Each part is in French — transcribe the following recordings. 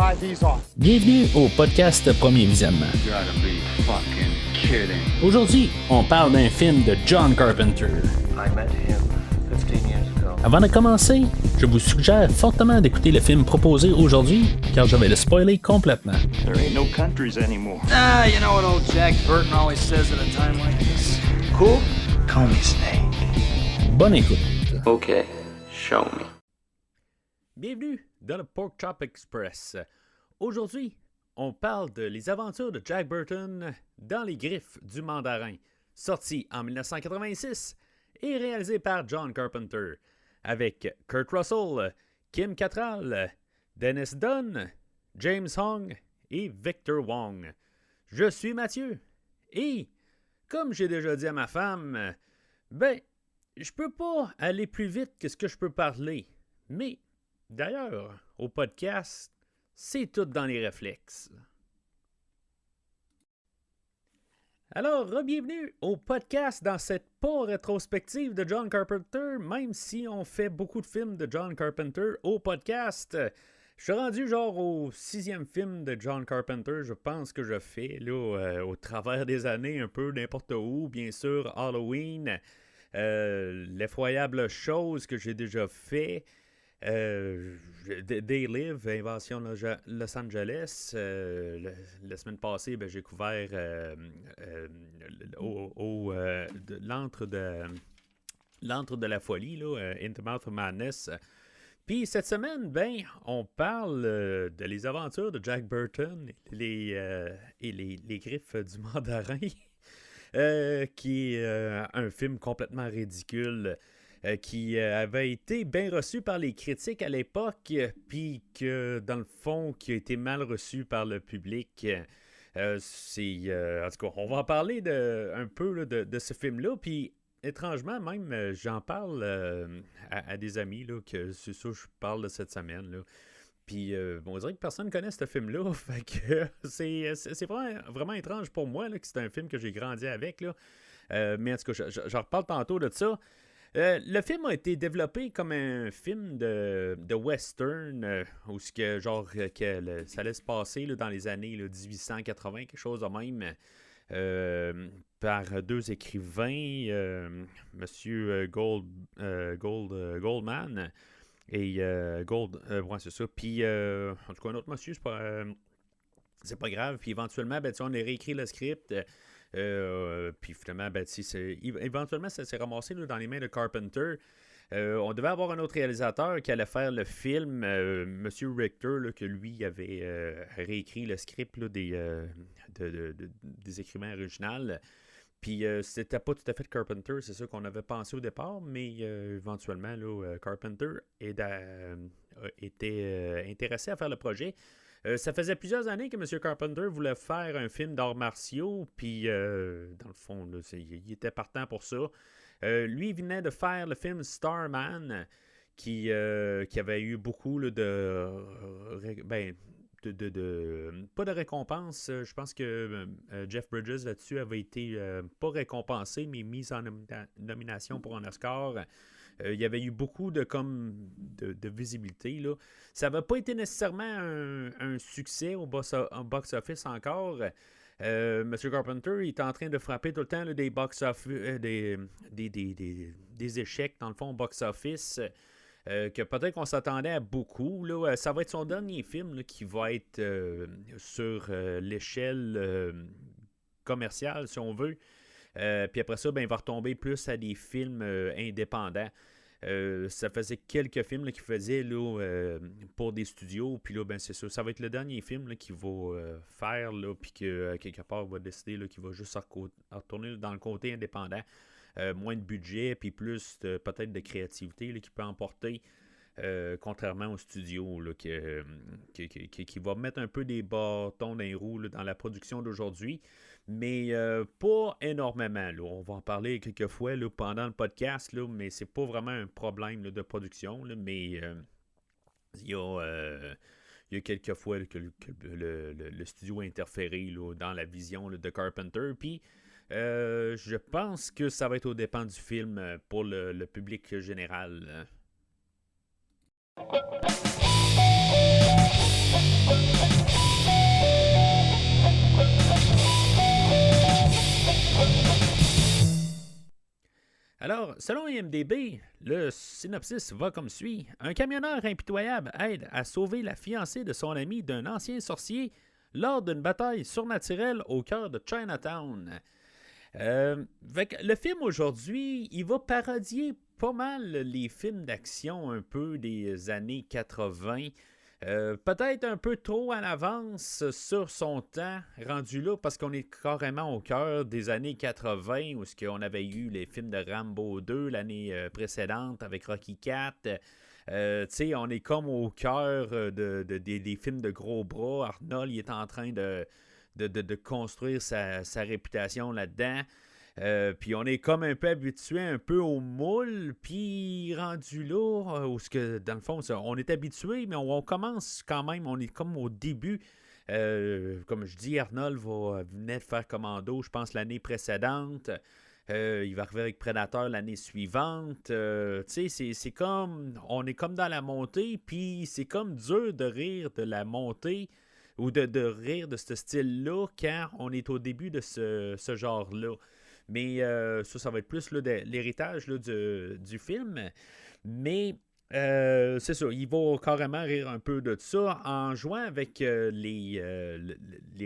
these off. Bienvenue au podcast Premier Visionnement. You gotta be fucking kidding. Aujourd'hui, on parle d'un film de John Carpenter. I met him 15 years ago. Avant de commencer, je vous suggère fortement d'écouter le film proposé aujourd'hui, car je vais le spoiler complètement. There ain't no countries anymore. Ah, you know what old Jack Burton always says at a time like this? Cool? Call me Snake. Bonne écoute. Okay, show me. Bienvenue dans le Pork Chop Express. Aujourd'hui, on parle de Les aventures de Jack Burton dans les griffes du mandarin, sorti en 1986 et réalisé par John Carpenter, avec Kurt Russell, Kim Cattrall, Dennis Dunn, James Hong et Victor Wong. Je suis Mathieu et, comme j'ai déjà dit à ma femme, je peux pas aller plus vite que ce que je peux parler, mais d'ailleurs, au podcast, c'est tout dans les réflexes. Alors, bienvenue au podcast dans cette pas rétrospective de John Carpenter, même si on fait beaucoup de films de John Carpenter au podcast. Je suis rendu genre au 6e film de John Carpenter, je pense que je fais là, au travers des années, un peu n'importe où, bien sûr, Halloween, l'effroyable chose que j'ai déjà fait. They Live, Invasion Los Angeles. La semaine passée, j'ai couvert l'antre de la folie, là, In the Mouth of Madness. Puis cette semaine, on parle de les aventures de Jack Burton et les griffes du mandarin, qui est un film complètement ridicule. Qui avait été bien reçu par les critiques à l'époque, puis que, dans le fond, qui a été mal reçu par le public. En tout cas, on va en parler un peu là, de ce film-là, puis étrangement, même, j'en parle à des amis, là, que c'est ça que je parle de cette semaine, là. Puis, on dirait que personne ne connaît ce film-là, fait que c'est vraiment étrange pour moi, là, que c'est un film que j'ai grandi avec, là. Mais en tout cas, j'en reparle tantôt de ça. Le film a été développé comme un film de western, où ça allait se passer là, dans les années là, 1880, quelque chose de même, par deux écrivains, Monsieur Goldman et ouais, c'est ça. Puis, en tout cas, un autre monsieur, c'est pas grave. Puis éventuellement, on a réécrit le script. Puis finalement, éventuellement, ça s'est ramassé là, dans les mains de Carpenter. On devait avoir un autre réalisateur qui allait faire le film, Monsieur Richter, là, que lui avait réécrit le script là, des écrivains originaux. Puis c'était pas tout à fait Carpenter, c'est ça qu'on avait pensé au départ, mais éventuellement, là, Carpenter était intéressé à faire le projet. Ça faisait plusieurs années que M. Carpenter voulait faire un film d'arts martiaux, puis dans le fond, là, il était partant pour ça. Lui, il venait de faire le film Starman, qui avait eu beaucoup là, pas de récompense. Je pense que Jeff Bridges là-dessus avait été pas récompensé, mais mis en nomination pour un Oscar. Il y avait eu beaucoup de visibilité, là. Ça n'avait pas été nécessairement un succès au box-office encore. M. Carpenter il est en train de frapper tout le temps là, des box-office, des échecs, dans le fond, au box-office. Que peut-être qu'on s'attendait à beaucoup. Là. Ça va être son dernier film là, qui va être sur l'échelle commerciale, si on veut. Puis après ça, il va retomber plus à des films indépendants. Ça faisait quelques films là, qu'il faisait là, pour des studios. Puis là, c'est ça. Ça va être le dernier film là, qu'il va faire. Là, puis que quelque part, il va décider là, qu'il va juste retourner dans le côté indépendant. Moins de budget, puis plus peut-être de créativité là, qu'il peut emporter. Contrairement au studio là, qui va mettre un peu des bâtons dans les roues là, dans la production d'aujourd'hui, mais pas énormément. Là. On va en parler quelques fois là, pendant le podcast, là, mais c'est pas vraiment un problème là, de production, là, mais il y a quelques fois là, que le studio a interféré là, dans la vision là, de Carpenter, puis je pense que ça va être aux dépens du film pour le public général. Selon IMDb, le synopsis va comme suit. Un camionneur impitoyable aide à sauver la fiancée de son ami d'un ancien sorcier lors d'une bataille surnaturelle au cœur de Chinatown. Le film aujourd'hui, il va parodier pas mal les films d'action un peu des années 80. Peut-être un peu trop à l'avance sur son temps rendu là parce qu'on est carrément au cœur des années 80 où on avait eu les films de Rambo 2 l'année précédente avec Rocky 4. On est comme au cœur des films de gros bras. Arnold il est en train de construire sa réputation là-dedans. Puis on est comme un peu habitué un peu au moule, puis rendu là, où dans le fond, on est habitué, mais on commence quand même, on est comme au début. Comme je dis, Arnold venait de faire Commando, je pense, l'année précédente. Il va arriver avec Predator l'année suivante. C'est comme, on est comme dans la montée, puis c'est comme dur de rire de la montée ou de rire de ce style-là quand on est au début de ce genre-là. Mais ça va être plus là, l'héritage là, du film. Mais c'est ça, il va carrément rire un peu de ça en jouant avec les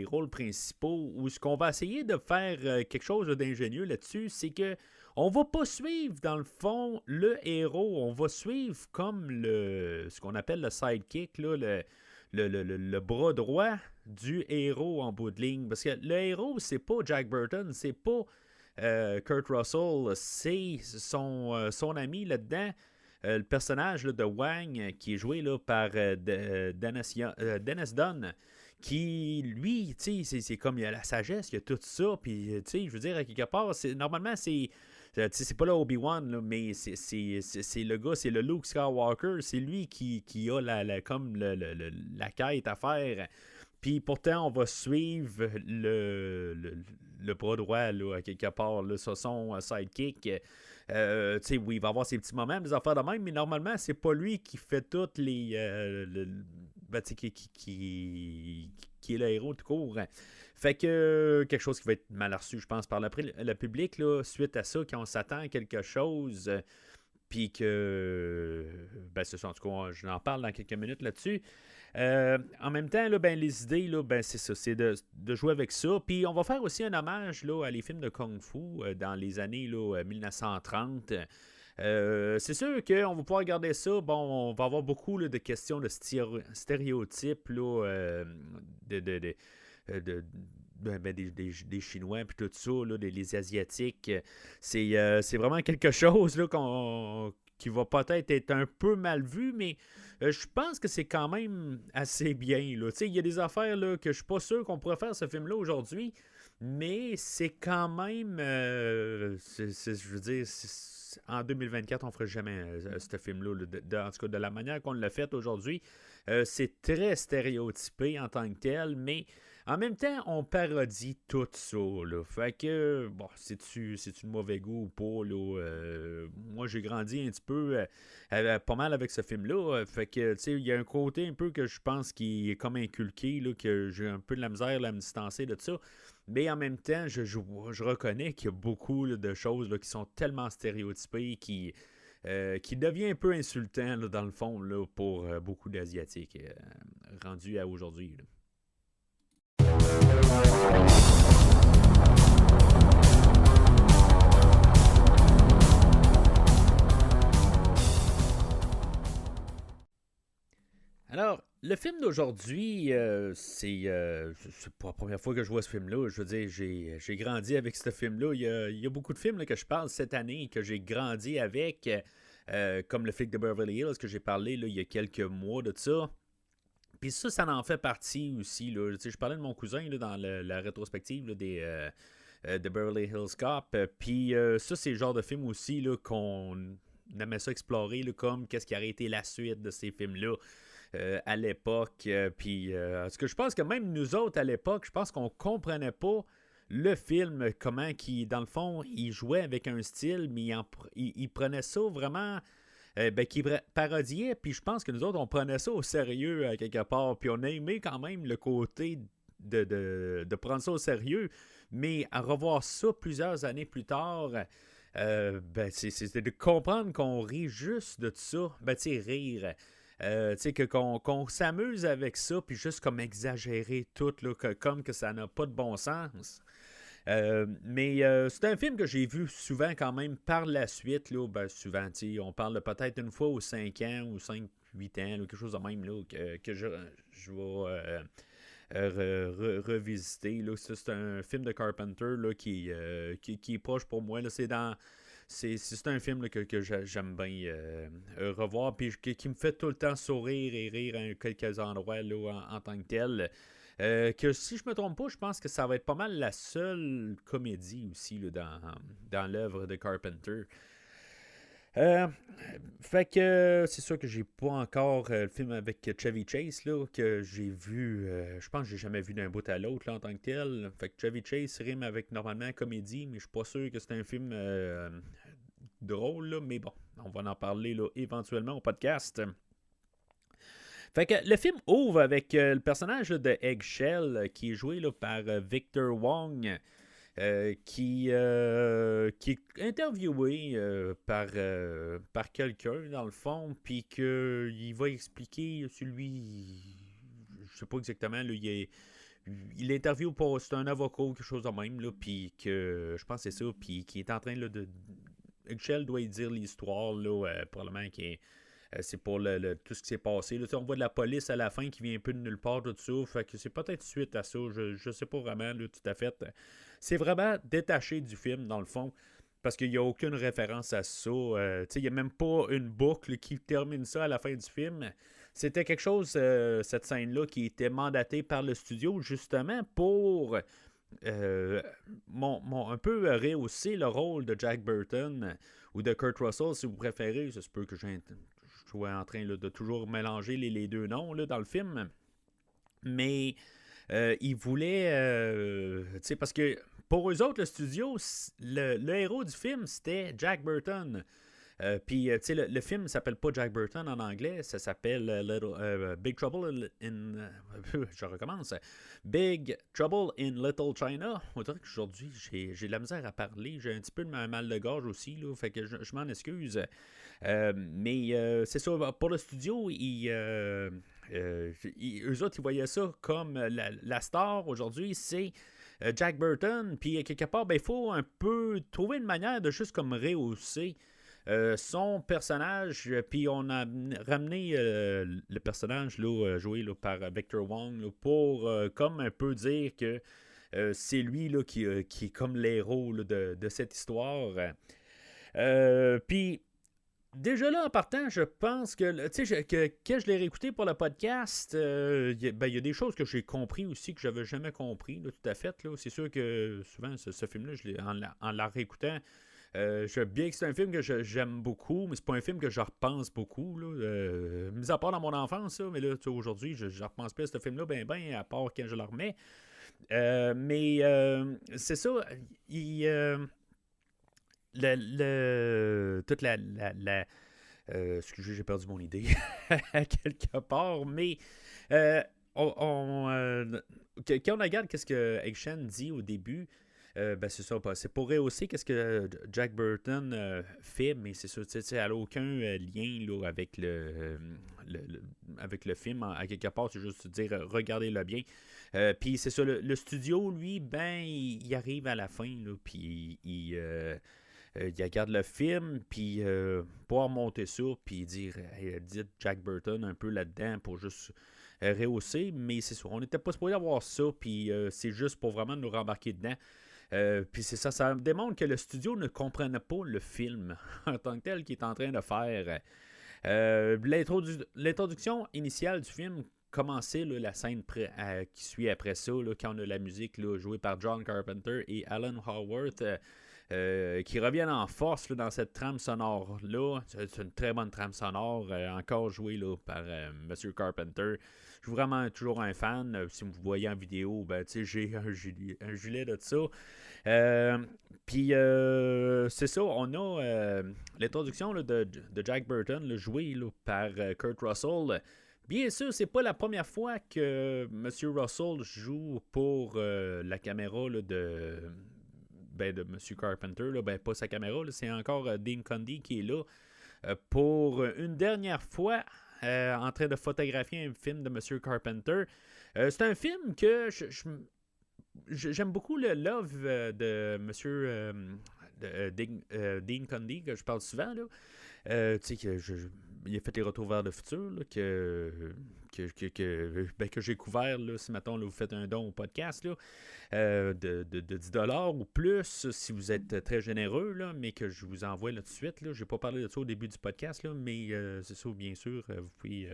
rôles principaux. Où ce qu'on va essayer de faire quelque chose d'ingénieux là-dessus, c'est que on va pas suivre, dans le fond, le héros. On va suivre comme ce qu'on appelle le sidekick, là, le bras droit du héros en bout de ligne. Parce que le héros, c'est pas Jack Burton, c'est pas Kurt Russell, c'est son ami là-dedans, le personnage là, de Wang qui est joué là, par Dennis Dunn, qui lui, c'est comme il y a la sagesse, il y a tout ça, puis je veux dire, à quelque part, normalement c'est pas là Obi-Wan, là, mais c'est le gars, c'est le Luke Skywalker, c'est lui qui a la quête à faire. Puis pourtant, on va suivre le bras droit là, à quelque part, là, son sidekick. Oui, il va avoir ses petits moments, des affaires de même, mais normalement, c'est pas lui qui fait toutes les. Qui est le héros tout court. Fait que quelque chose qui va être mal reçu, je pense, par le public, là, suite à ça, quand on s'attend à quelque chose. Puis que. C'est ça, en tout cas, je en parle dans quelques minutes là-dessus. En même temps, là, les idées, là, c'est ça, c'est de jouer avec ça. Puis on va faire aussi un hommage là, à les films de Kung Fu dans les années là, 1930. C'est sûr qu'on va pouvoir regarder ça. Bon, on va avoir beaucoup là, de questions de stéréotypes là, des Chinois puis tout ça, là, les Asiatiques. C'est vraiment quelque chose là, qui va peut-être être un peu mal vu, mais je pense que c'est quand même assez bien. Il y a des affaires là, que je suis pas sûr qu'on pourrait faire ce film-là aujourd'hui, mais c'est quand même... je veux dire, en 2024, on ne ferait jamais ce film-là. En tout cas, de la manière qu'on l'a fait aujourd'hui, c'est très stéréotypé en tant que tel, mais en même temps, on parodie tout ça. Là. Fait que, bon, c'est-tu de mauvais goût ou pas? Là, moi, j'ai grandi un petit peu pas mal avec ce film-là. Fait que, tu sais, il y a un côté un peu que je pense qui est comme inculqué, là, que j'ai un peu de la misère là, à me distancer de ça. Mais en même temps, je reconnais qu'il y a beaucoup là, de choses là, qui sont tellement stéréotypées qui devient un peu insultant, là, dans le fond, là, pour beaucoup d'Asiatiques rendus à aujourd'hui. Là. Alors, le film d'aujourd'hui, c'est pas la première fois que je vois ce film-là. Je veux dire, j'ai grandi avec ce film-là. Il y a beaucoup de films là, que je parle cette année que j'ai grandi avec, comme le flic de Beverly Hills que j'ai parlé là, il y a quelques mois de ça. Puis ça en fait partie aussi. Là. Je parlais de mon cousin là, dans la rétrospective là, de Beverly Hills Cop. Puis ça, c'est le genre de film aussi là, qu'on aimait ça explorer, là, comme qu'est-ce qui aurait été la suite de ces films-là. À l'époque, puis ce que je pense que même nous autres à l'époque, je pense qu'on comprenait pas le film, comment qui dans le fond, il jouait avec un style, mais il prenait ça vraiment, qu'il parodiait, puis je pense que nous autres, on prenait ça au sérieux à quelque part, puis on a aimé quand même le côté de prendre ça au sérieux, mais à revoir ça plusieurs années plus tard, c'est de comprendre qu'on rit juste de ça. Ben, tu sais, rire. Qu'on s'amuse avec ça, puis juste comme exagérer tout, là, comme que ça n'a pas de bon sens. Mais c'est un film que j'ai vu souvent quand même par la suite. Là, souvent, on parle de peut-être une fois aux 5 ans ou 5-8 ans, là, quelque chose de même là, que je vais revisiter. Là. C'est un film de Carpenter là, qui est proche pour moi. Là. C'est un film là, que j'aime bien revoir, puis qui me fait tout le temps sourire et rire à quelques endroits là, en tant que tel. Que si je me trompe pas, je pense que ça va être pas mal la seule comédie aussi là, dans l'œuvre de Carpenter. Fait que c'est sûr que j'ai pas encore le film avec Chevy Chase là, que j'ai vu, je pense que j'ai jamais vu d'un bout à l'autre là, en tant que tel. Fait que Chevy Chase rime avec normalement comédie, mais je suis pas sûr que c'est un film drôle, là, mais bon, on va en parler là, éventuellement au podcast. Fait que le film ouvre avec le personnage là, de Eggshell qui est joué là, par Victor Wong. Qui est interviewé par quelqu'un, dans le fond, puis qu'il va expliquer sur lui, je sais pas exactement, là, il interviewe pour, c'est un avocat ou quelque chose de même, là, puis que, je pense que c'est ça, puis qui est en train là, Eggshell doit y dire l'histoire, là, probablement qui est... c'est pour tout ce qui s'est passé. Là, on voit de la police à la fin qui vient un peu de nulle part, tout ça. Fait que c'est peut-être suite à ça. Je sais pas vraiment là, tout à fait. C'est vraiment détaché du film, dans le fond. Parce qu'il n'y a aucune référence à ça. Il n'y a même pas une boucle qui termine ça à la fin du film. C'était quelque chose, cette scène-là, qui était mandatée par le studio, justement, pour... un peu rehausser le rôle de Jack Burton ou de Kurt Russell, si vous préférez. Ça se peut que je sois en train là, de toujours mélanger les deux noms là, dans le film. Mais ils voulaient... parce que pour eux autres, le studio, le héros du film, c'était Jack Burton. Puis, le film ne s'appelle pas Jack Burton en anglais, ça s'appelle Big Trouble in... je recommence. Big Trouble in Little China. On dirait qu'aujourd'hui, j'ai de la misère à parler. J'ai un petit peu de mal de gorge aussi, là, fait que je m'en excuse. Mais c'est ça, pour le studio, eux autres, ils voyaient ça comme la star aujourd'hui, c'est... Jack Burton, puis quelque part, il faut un peu trouver une manière de juste comme rehausser son personnage, puis on a ramené le personnage là, joué là, par Victor Wong là, pour comme un peu dire que c'est lui là, qui est comme l'héros là, de cette histoire. Puis déjà là, en partant, je pense que, que je l'ai réécouté pour le podcast, il y a des choses que j'ai compris aussi que je n'avais jamais compris, là, tout à fait. Là. C'est sûr que souvent, ce film-là, en la réécoutant, bien que c'est un film que j'aime beaucoup, mais c'est pas un film que je repense beaucoup. Là, mis à part dans mon enfance, là, mais là, aujourd'hui, je repense pas à ce film-là, ben, à part quand je le remets. Mais c'est ça, toute la excusez, j'ai perdu mon idée quelque part, mais quand on regarde qu'est-ce que Eggshell dit au début, c'est ça, c'est pour rehausser qu'est-ce que Jack Burton fait, mais c'est ça, elle n'a aucun lien là, avec avec le film, à quelque part, c'est juste dire regardez-le bien. Puis c'est ça, le studio, lui, il arrive à la fin, puis il regarde le film, puis pouvoir monter ça, puis dire dites Jack Burton un peu là-dedans pour juste rehausser, mais c'est sûr, on n'était pas supposé avoir ça, puis c'est juste pour vraiment nous rembarquer dedans. Puis c'est ça démontre que le studio ne comprenait pas le film en tant que tel qu'il est en train de faire. L'introduction initiale du film commençait là, la scène qui suit après ça, là, quand on a la musique là, jouée par John Carpenter et Alan Howarth, qui reviennent en force là, dans cette trame sonore-là. C'est une très bonne trame sonore, encore jouée là, par M. Carpenter. Je suis vraiment toujours un fan. Si vous voyez en vidéo, j'ai un gilet de ça. Puis c'est ça, on a l'introduction là, de Jack Burton, là, joué là, par Kurt Russell. Bien sûr, c'est pas la première fois que M. Russell joue pour la caméra là, de M. Carpenter, là, pas sa caméra, là, c'est encore Dean Cundey qui est là pour une dernière fois en train de photographier un film de M. Carpenter. C'est un film que j'aime beaucoup le love de M. Dean Cundey, que je parle souvent, là. Tu sais, il a fait les Retours vers le futur, là, que j'ai couvert, là, si maintenant vous faites un don au podcast, là, de 10$ ou plus, si vous êtes très généreux, là, mais que je vous envoie là tout de suite. Je n'ai pas parlé de ça au début du podcast, là, mais c'est ça, bien sûr, vous pouvez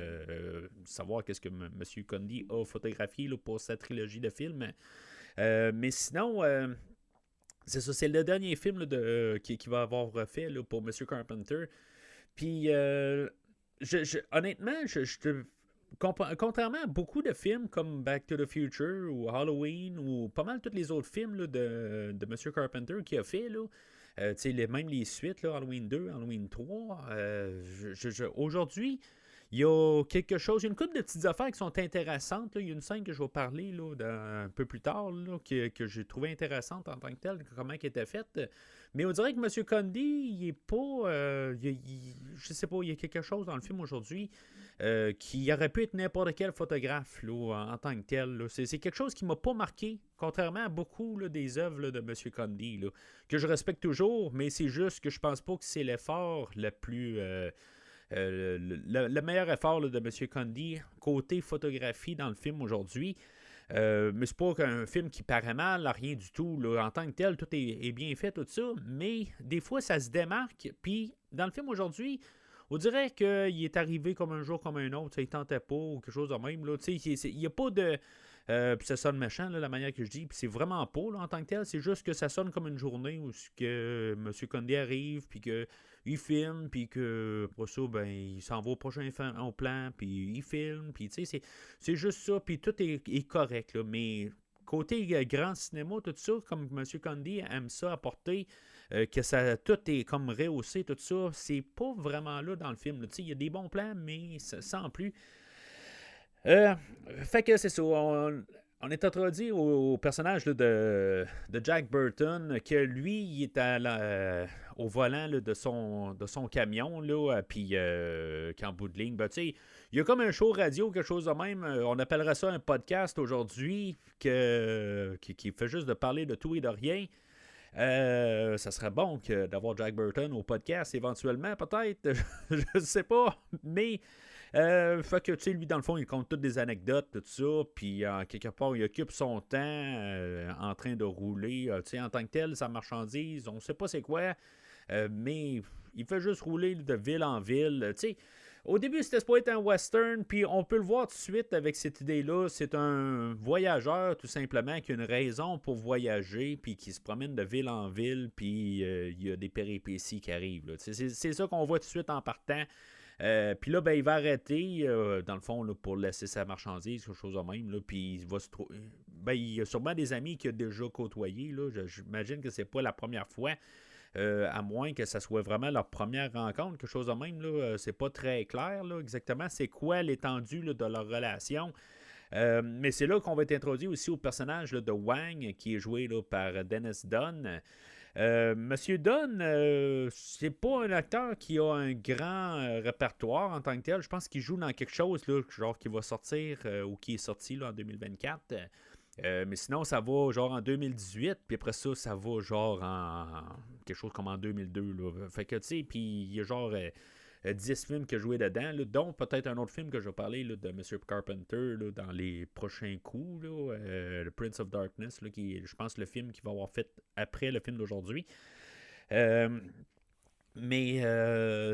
savoir qu'est-ce que M. Cundey a photographié là, pour sa trilogie de films. Mais sinon... c'est ça, c'est le dernier film là, qui va avoir refait là, pour M. Carpenter. Puis, honnêtement, contrairement à beaucoup de films comme Back to the Future ou Halloween ou pas mal tous les autres films là, de M. Carpenter qu'il a fait, là, même les suites, là, Halloween 2, Halloween 3, aujourd'hui, il y a quelque chose, une couple de petites affaires qui sont intéressantes. Là. Il y a une scène que je vais parler là, un peu plus tard là, que j'ai trouvé intéressante en tant que telle, comment elle était faite. Mais on dirait que M. Cundey, il est pas... je sais pas, il y a quelque chose dans le film aujourd'hui qui aurait pu être n'importe quel photographe là, en tant que tel. Là. C'est quelque chose qui m'a pas marqué, contrairement à beaucoup là, des œuvres là, de M. Cundey, là, que je respecte toujours, mais c'est juste que je pense pas que c'est l'effort le plus... le meilleur effort là, de M. Cundey côté photographie dans le film aujourd'hui. Mais c'est pas un film qui paraît mal, rien du tout. Là. En tant que tel, tout est bien fait, tout ça. Mais des fois, ça se démarque. Puis, dans le film aujourd'hui, on dirait qu'il est arrivé comme un jour comme un autre. Il tentait pas ou quelque chose de même. Il n'y a pas de... puis ça sonne méchant, là, la manière que je dis. Puis c'est vraiment pas là, en tant que tel. C'est juste que ça sonne comme une journée où que M. Cundey arrive, puis qu'il filme, puis que pour ça, ben, il s'en va au prochain plan, puis il filme, puis tu sais, c'est juste ça, puis tout est correct, là. Mais côté grand cinéma, tout ça, comme M. Cundey aime ça apporter, que ça tout est comme rehaussé, tout ça, c'est pas vraiment là dans le film. Il y a des bons plans, mais sans plus. Fait que c'est ça, on est introduit au personnage là, de Jack Burton, que lui, il est au volant là, de son camion, là, puis qu'en bout de ligne, ben, il y a comme un show radio, quelque chose de même, on appellerait ça un podcast aujourd'hui, qui fait juste de parler de tout et de rien. Ça serait bon d'avoir Jack Burton au podcast éventuellement, peut-être, je ne sais pas, mais... fait que, tu sais, lui, dans le fond, il compte toutes des anecdotes, tout ça, puis quelque part, il occupe son temps en train de rouler, tu sais, en tant que tel, sa marchandise, on sait pas c'est quoi, mais il fait juste rouler de ville en ville, tu sais. Au début, c'était supposé être un western, puis on peut le voir tout de suite avec cette idée-là. C'est un voyageur, tout simplement, qui a une raison pour voyager, puis qui se promène de ville en ville, puis il y a des péripéties qui arrivent, là. C'est ça qu'on voit tout de suite en partant. Puis là, ben, il va arrêter, dans le fond, là, pour laisser sa marchandise, quelque chose de même. Là, puis il va se trouver. Ben, il y a sûrement des amis qu'il a déjà côtoyés. Là. J'imagine que c'est pas la première fois. À moins que ça soit vraiment leur première rencontre, quelque chose de même. Là, c'est pas très clair là, exactement c'est quoi l'étendue là, de leur relation. Mais c'est là qu'on va être introduit aussi au personnage là, de Wang, qui est joué là, par Dennis Dunn. Monsieur Dunn, c'est pas un acteur qui a un grand répertoire en tant que tel. Je pense qu'il joue dans quelque chose là, genre qui va sortir ou qui est sorti là, en 2024. Mais sinon, ça va genre en 2018, puis après ça, ça va genre en quelque chose comme en 2002. Là. Fait que tu sais, puis il y a genre 10 films qu'il a joué dedans, là, dont peut-être un autre film que je vais parler là, de M. Carpenter là, dans les prochains coups, là, le Prince of Darkness, là, qui est, je pense, le film qu'il va avoir fait après le film d'aujourd'hui. Mais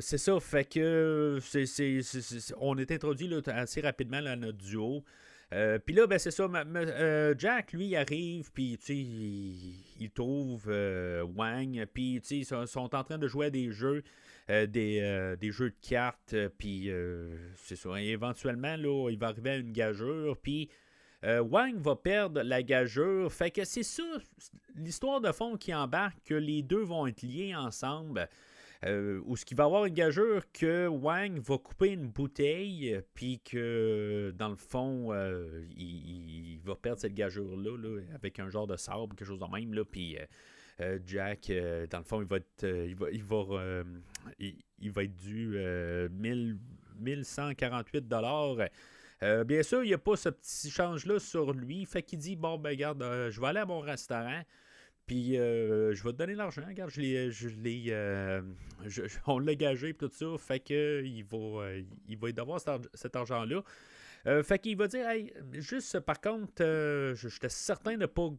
c'est ça, fait que on est introduit là, assez rapidement là, à notre duo. Puis là, ben c'est ça, Jack, lui, il arrive, puis tu sais, il trouve Wang, puis tu sais, ils sont en train de jouer à des jeux, des jeux de cartes, puis c'est ça, et éventuellement, là, il va arriver à une gageure, puis Wang va perdre la gageure, fait que c'est ça, l'histoire de fond qui embarque, que les deux vont être liés ensemble. Où ce qu'il va avoir une gageure que Wang va couper une bouteille, puis que dans le fond, il va perdre cette gageure-là là, avec un genre de sabre, quelque chose de même, là, puis Jack, dans le fond, il va être dû 1148 $. Bien sûr, il n'y a pas ce petit change-là sur lui. Fait qu'il dit, bon, ben regarde, je vais aller à mon restaurant. Puis, je vais te donner l'argent. Regarde, on l'a gagé et tout ça. Fait que il va devoir cet argent-là. Fait qu'il va dire, hey, juste par contre, j'étais certain de ne pas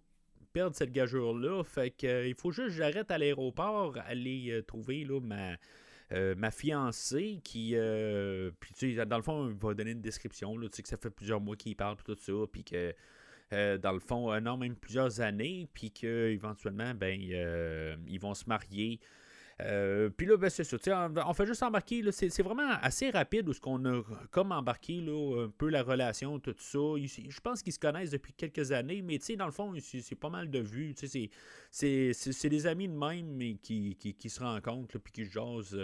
perdre cette gageure-là. Fait que il faut juste que j'arrête à l'aéroport, aller trouver là, ma fiancée qui. Puis, tu sais, dans le fond, il va donner une description. Là, tu sais, que ça fait plusieurs mois qu'il parle, tout ça. Puis que. Dans le fond, non, même plusieurs années, puis qu'éventuellement, ben, ils vont se marier. Puis là, ben, c'est ça. On fait juste embarquer. Là, c'est vraiment assez rapide où ce qu'on a comme embarqué là, un peu la relation, tout ça. Je pense qu'ils se connaissent depuis quelques années, mais dans le fond, c'est pas mal de vues. C'est des amis de même, mais qui se rencontrent, puis qui se jasent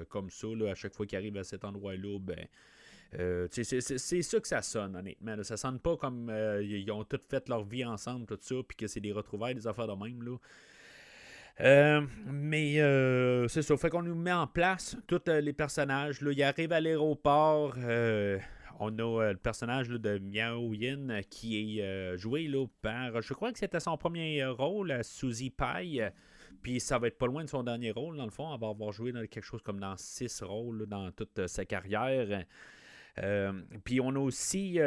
comme ça. Là, à chaque fois qu'ils arrivent à cet endroit-là, ben. C'est ça que ça sonne, honnêtement. Là. Ça sonne pas comme ils ont tous fait leur vie ensemble, tout ça, puis que c'est des retrouvailles, des affaires de même. Là. Mais c'est ça. Fait qu'on nous met en place tous les personnages. Là. Ils arrivent à l'aéroport. On a le personnage là, de Miao Yin qui est joué là, par. Je crois que c'était son premier rôle, Suzy Pai. Puis ça va être pas loin de son dernier rôle, dans le fond. Elle va avoir joué dans quelque chose comme dans 6 rôles là, dans toute sa carrière. Puis on a aussi,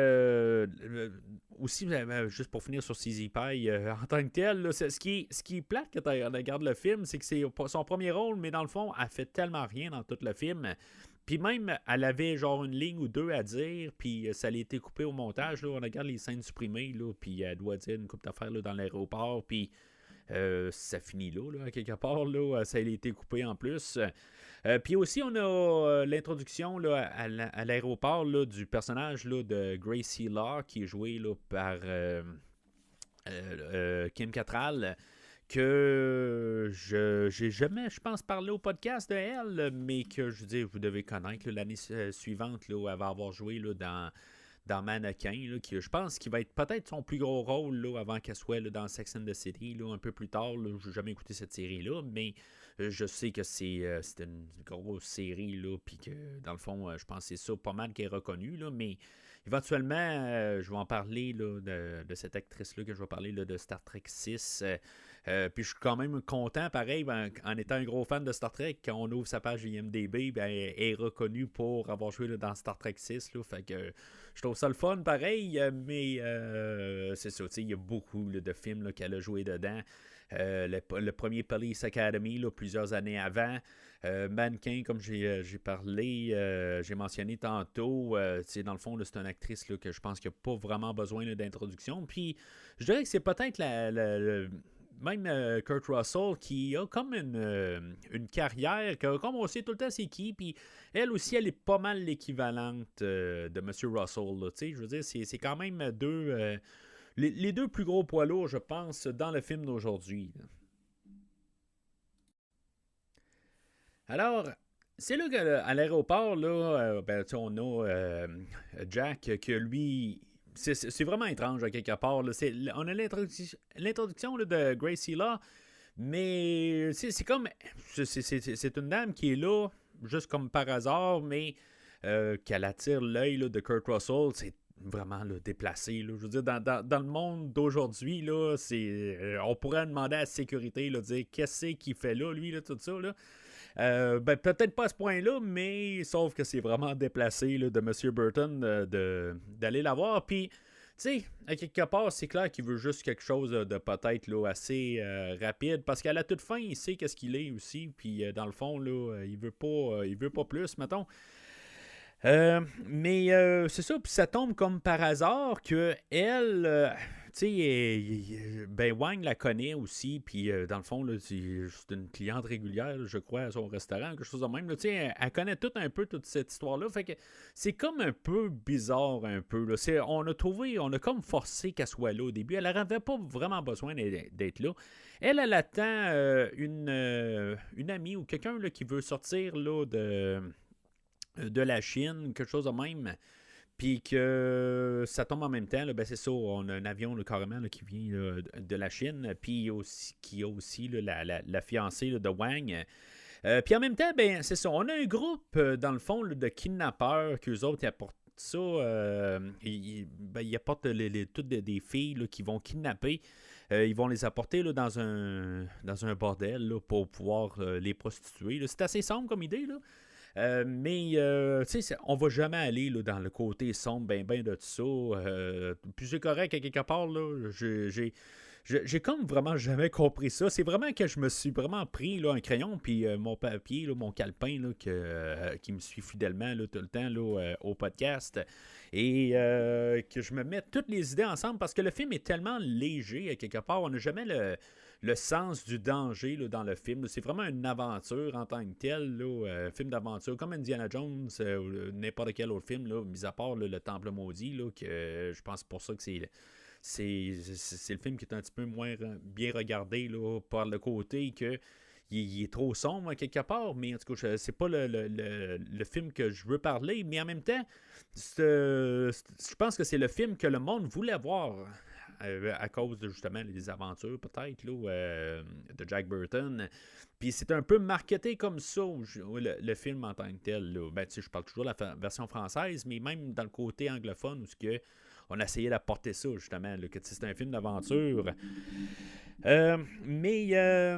juste pour finir sur CZ Pie, en tant que tel, là, ce qui est plate quand tu regardes le film, c'est que c'est son premier rôle, mais dans le fond, elle fait tellement rien dans tout le film. Puis même, elle avait genre une ligne ou deux à dire, puis ça a été coupé au montage. Là, on regarde les scènes supprimées, là, puis elle doit dire une couple d'affaires là, dans l'aéroport, puis ça finit là, quelque part, là, ça a été coupé en plus. Puis aussi, on a l'introduction là, à l'aéroport là, du personnage là, de Gracie Law, qui est joué là, par Kim Cattrall, que j'ai jamais, je pense, parlé au podcast de elle, mais que, je veux dire, vous devez connaître. Là, l'année suivante, là, elle va avoir joué là, dans Mannequin, là, qui, je pense qu'il va être peut-être son plus gros rôle là, avant qu'elle soit là, dans Sex and the City, là, un peu plus tard. Je n'ai jamais écouté cette série-là, mais je sais que c'est une grosse série, là, puis que dans le fond, je pense que c'est ça pas mal qui est reconnu, là, mais éventuellement, je vais en parler là, de cette actrice-là, que je vais parler là, de Star Trek 6. Puis je suis quand même content, pareil, en étant un gros fan de Star Trek, quand on ouvre sa page IMDb, ben, elle est reconnue pour avoir joué là, dans Star Trek 6. Là, fait que je trouve ça le fun, pareil, mais c'est ça, il y a beaucoup là, de films là, qu'elle a joué dedans. Le premier Police Academy, là, plusieurs années avant. Mannequin, comme j'ai parlé, j'ai mentionné tantôt, dans le fond, là, c'est une actrice là, que je pense qu'il n'y a pas vraiment besoin là, d'introduction. Puis, je dirais que c'est peut-être même Kurt Russell qui a comme une carrière, comme on sait tout le temps c'est qui, puis elle aussi, elle est pas mal l'équivalente de M. Russell. Là, je veux dire, c'est quand même deux... les deux plus gros poids lourds, je pense, dans le film d'aujourd'hui. Alors, c'est là qu'à l'aéroport, là, on a Jack, que lui... C'est vraiment étrange, à quelque part. Là. On a l'introduction là, de Gracie Law, mais c'est comme... C'est une dame qui est là, juste comme par hasard, mais qu'elle attire l'œil là, de Kurt Russell. C'est vraiment là, déplacé. Là. Je veux dire, dans le monde d'aujourd'hui, là, on pourrait demander à la sécurité, là, dire qu'est-ce qu'il fait là, lui, là, tout ça. Là. Peut-être pas à ce point-là, mais sauf que c'est vraiment déplacé là, de M. Burton d'aller la voir. Puis, tu sais, à quelque part, c'est clair qu'il veut juste quelque chose de peut-être là, assez rapide, parce qu'à la toute fin, il sait qu'est-ce qu'il est aussi. Puis, dans le fond, là, il veut pas plus, mettons. Mais c'est ça, puis ça tombe comme par hasard que elle, tu sais, ben Wang la connaît aussi, puis dans le fond, là, c'est une cliente régulière, je crois, à son restaurant, quelque chose de même. Tu sais, elle connaît tout un peu toute cette histoire-là, fait que c'est comme un peu bizarre, un peu. Là. On a comme forcé qu'elle soit là au début. Elle n'avait pas vraiment besoin d'être là. Elle attend une amie ou quelqu'un là, qui veut sortir là, de la Chine, quelque chose de même. Puis que ça tombe en même temps, là, ben c'est ça, on a un avion là, carrément là, qui vient là, de la Chine, puis qui a aussi là, la fiancée là, de Wang. Puis en même temps, ben c'est ça, on a un groupe, dans le fond, là, de kidnappeurs qu'eux autres ils apportent ça. Ils apportent toutes des filles là, qui vont kidnapper. Ils vont les apporter là, dans un bordel là, pour pouvoir les prostituer. Là. C'est assez sombre comme idée, là. Mais, tu sais, on va jamais aller là, dans le côté sombre, ben de tout ça. Puis c'est correct, à quelque part, là, j'ai comme vraiment jamais compris ça. C'est vraiment que je me suis vraiment pris là, un crayon, puis mon papier, là, mon calepin, là, qui me suit fidèlement là, tout le temps là, au podcast. Et que je me mette toutes les idées ensemble, parce que le film est tellement léger, à quelque part, on n'a jamais le sens du danger là, dans le film. C'est vraiment une aventure en tant que telle, là, film d'aventure, comme Indiana Jones ou n'importe quel autre film, là, mis à part là, le Temple Maudit, là, que je pense pour ça que c'est le film qui est un petit peu moins bien regardé là, par le côté que il est trop sombre quelque part, mais en tout cas, c'est pas le film que je veux parler, mais en même temps, je pense que c'est le film que le monde voulait voir. À cause de justement les aventures peut-être là, de Jack Burton. Puis c'est un peu marketé comme ça, le film en tant que tel. Là. Ben, je parle toujours de la version française, mais même dans le côté anglophone, où on a essayé d'apporter ça, justement, là, que c'est un film d'aventure. Mais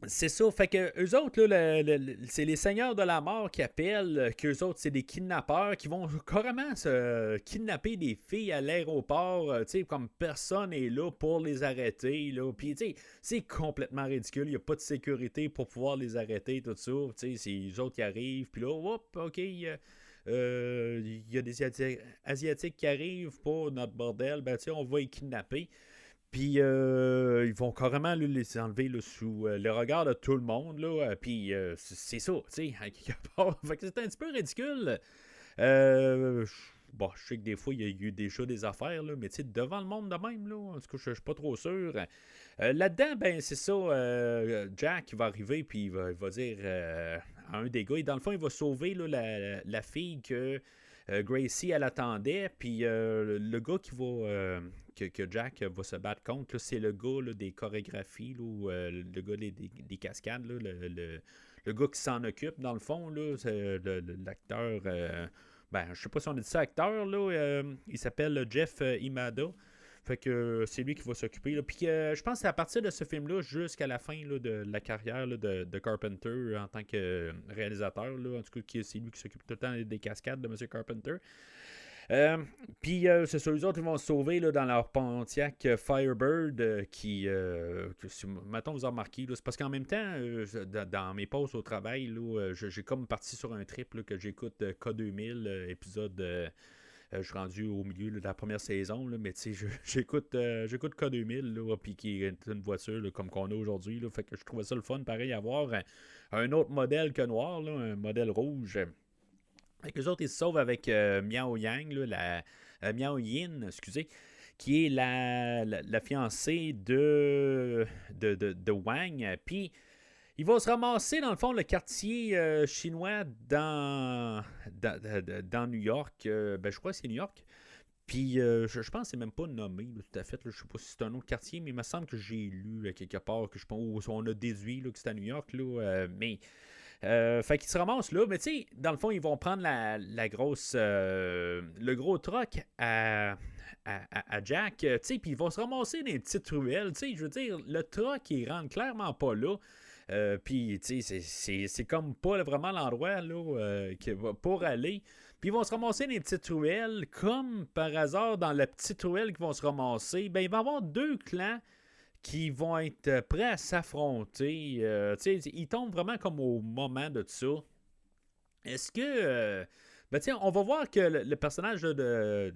c'est ça, fait que eux autres, là, c'est les seigneurs de la mort qui appellent, qu'eux autres, c'est des kidnappeurs qui vont carrément se kidnapper des filles à l'aéroport, tu sais, comme personne n'est là pour les arrêter, là, puis tu sais, c'est complètement ridicule, il n'y a pas de sécurité pour pouvoir les arrêter, tout ça, tu sais, c'est eux autres qui arrivent, puis là, hop, ok, il y a des Asiatiques qui arrivent pour notre bordel, ben tu sais, on va les kidnapper. Puis ils vont carrément là, les enlever là, sous le regard de tout le monde. Puis c'est ça, tu sais, à quelque part. Fait que c'est un petit peu ridicule. Bon, je sais que des fois, il y a eu déjà des affaires, là, mais tu sais, devant le monde de même, là, en tout cas, je suis pas trop sûr. Là-dedans, ben c'est ça, Jack va arriver, puis il va dire à un des gars, et dans le fond, il va sauver là, la fille que Gracie, elle attendait, puis le gars qui va... Que Jack va se battre contre, là, c'est le gars là, des chorégraphies, là, le gars des cascades, là, le gars qui s'en occupe, dans le fond, là, c'est l'acteur, ben, je sais pas si on a dit ça, acteur, là, il s'appelle Jeff Imada. Fait que c'est lui qui va s'occuper. Là. Puis je pense que c'est à partir de ce film-là jusqu'à la fin là, de la carrière là, de Carpenter en tant que réalisateur. Là. En tout cas, c'est lui qui s'occupe tout le temps des cascades de M. Carpenter. Puis c'est sûr, les autres ils vont se sauver là, dans leur Pontiac Firebird qui, mettons, vous avez remarqué, là, c'est parce qu'en même temps, dans mes pauses au travail, là, j'ai comme parti sur un trip là, que j'écoute K2000, épisode... je suis rendu au milieu là, de la première saison, là, mais tu sais, j'écoute K2000, puis qui est une voiture là, comme qu'on a aujourd'hui. Là, fait que je trouvais ça le fun, pareil, avoir un autre modèle que noir, là, un modèle rouge. Fait que les autres, ils se sauvent avec Miao Yang, là, Miao Yin, excusez, qui est la fiancée de Wang. Puis, il va se ramasser, dans le fond, le quartier chinois dans New York. Ben, je crois que c'est New York. Puis, je pense que c'est même pas nommé, là, tout à fait. Là, je sais pas si c'est un autre quartier, mais il me semble que j'ai lu quelque part, que je pense, où on a déduit là, que c'est à New York. Là, mais... fait qu'ils se ramassent là, mais tu sais, dans le fond, ils vont prendre la grosse... le gros truck à Jack, tu sais, puis ils vont se ramasser dans les petites ruelles, tu sais, je veux dire, le truck, il rentre clairement pas là. Puis, tu sais, c'est comme pas vraiment l'endroit là, pour aller. Puis, ils vont se ramasser dans les petites ruelles, comme par hasard, dans la petite ruelle qu'ils vont se ramasser, ben il va y avoir deux clans qui vont être prêts à s'affronter. Ils tombent vraiment comme au moment de ça. Est-ce que... ben on va voir que le personnage de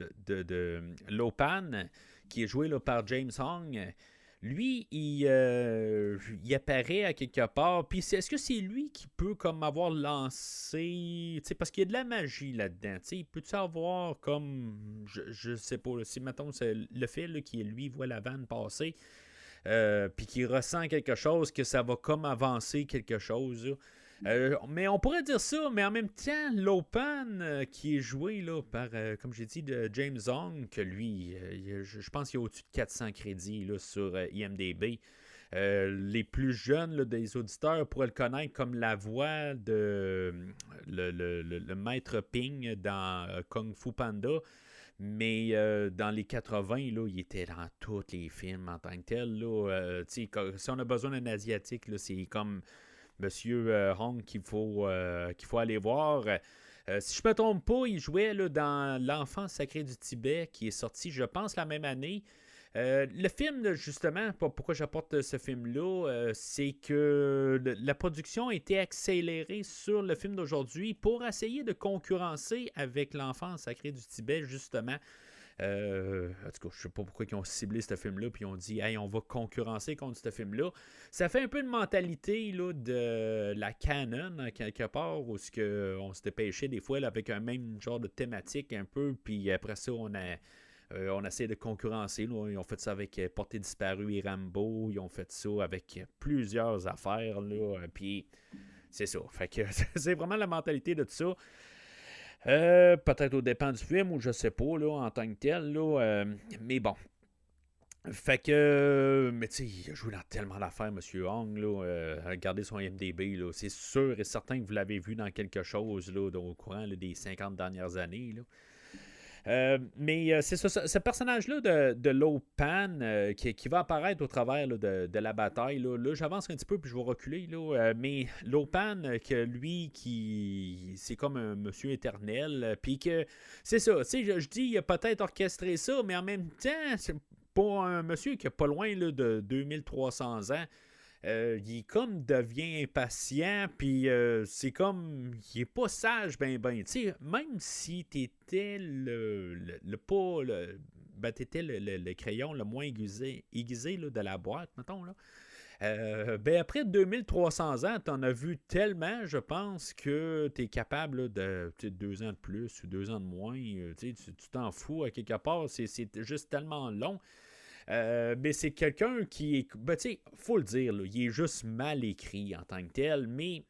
Lopan, qui est joué là, par James Hong, lui, il apparaît à quelque part. Puis est-ce que c'est lui qui peut comme avoir lancé... Parce qu'il y a de la magie là-dedans. Il peut-tu avoir comme... Je sais pas. Si, mettons, c'est le fait là, qui, lui, voit la vanne passer... puis qui ressent quelque chose, que ça va comme avancer quelque chose. Mais on pourrait dire ça, mais en même temps, l'Open qui est joué là, par, comme j'ai dit, de James Hong, que lui, je pense qu'il y a au-dessus de 400 crédits là, sur IMDb. Les plus jeunes là, des auditeurs pourraient le connaître comme la voix de le maître Ping dans Kung Fu Panda. Mais dans les 80, là, il était dans tous les films en tant que tel. Là, si on a besoin d'un Asiatique, là, c'est comme Monsieur Hong qu'il faut aller voir. Si je ne me trompe pas, il jouait là, dans L'Enfant sacré du Tibet, qui est sorti, je pense, la même année. Le film, justement, pourquoi j'apporte ce film-là, c'est que la production a été accélérée sur le film d'aujourd'hui pour essayer de concurrencer avec L'Enfant sacré du Tibet, justement. En tout cas, je sais pas pourquoi ils ont ciblé ce film-là, puis ils ont dit, hey, on va concurrencer contre ce film-là. Ça fait un peu une mentalité là, de la canon, hein, quelque part, où on se dépêchait des fois là, avec un même genre de thématique un peu, puis après ça, on essaie de concurrencer. Là. Ils ont fait ça avec Portée disparue et Rambo. Ils ont fait ça avec plusieurs affaires. Puis c'est ça. Fait que c'est vraiment la mentalité de tout ça. Peut-être au dépend du film ou je sais pas là, en tant que tel. Là, mais bon. Fait que. Mais tu sais, il a joué dans tellement d'affaires, M. Hong. Regardez son IMDb. Là, c'est sûr et certain que vous l'avez vu dans quelque chose là, au courant là, des 50 dernières années. Là. Mais c'est ça, ce personnage-là de Lo Pan qui va apparaître au travers là, de la bataille. Là, j'avance un petit peu puis je vais reculer. Là, mais Lo Pan, que lui, c'est comme un monsieur éternel. Puis que c'est ça, je dis, il a peut-être orchestré ça, mais en même temps, c'est pour un monsieur qui est pas loin là, de 2300 ans. Il comme devient impatient, puis c'est comme, il est pas sage, ben, tu sais, même si t'étais t'étais le crayon le moins aiguisé là, de la boîte, mettons, là. Ben après 2300 ans, t'en as vu tellement, je pense, que t'es capable là, de 2 ans de plus ou 2 ans de moins, tu t'en fous à quelque part, c'est juste tellement long. Mais c'est quelqu'un qui est. Ben, tu sais, faut le dire, là, il est juste mal écrit en tant que tel, mais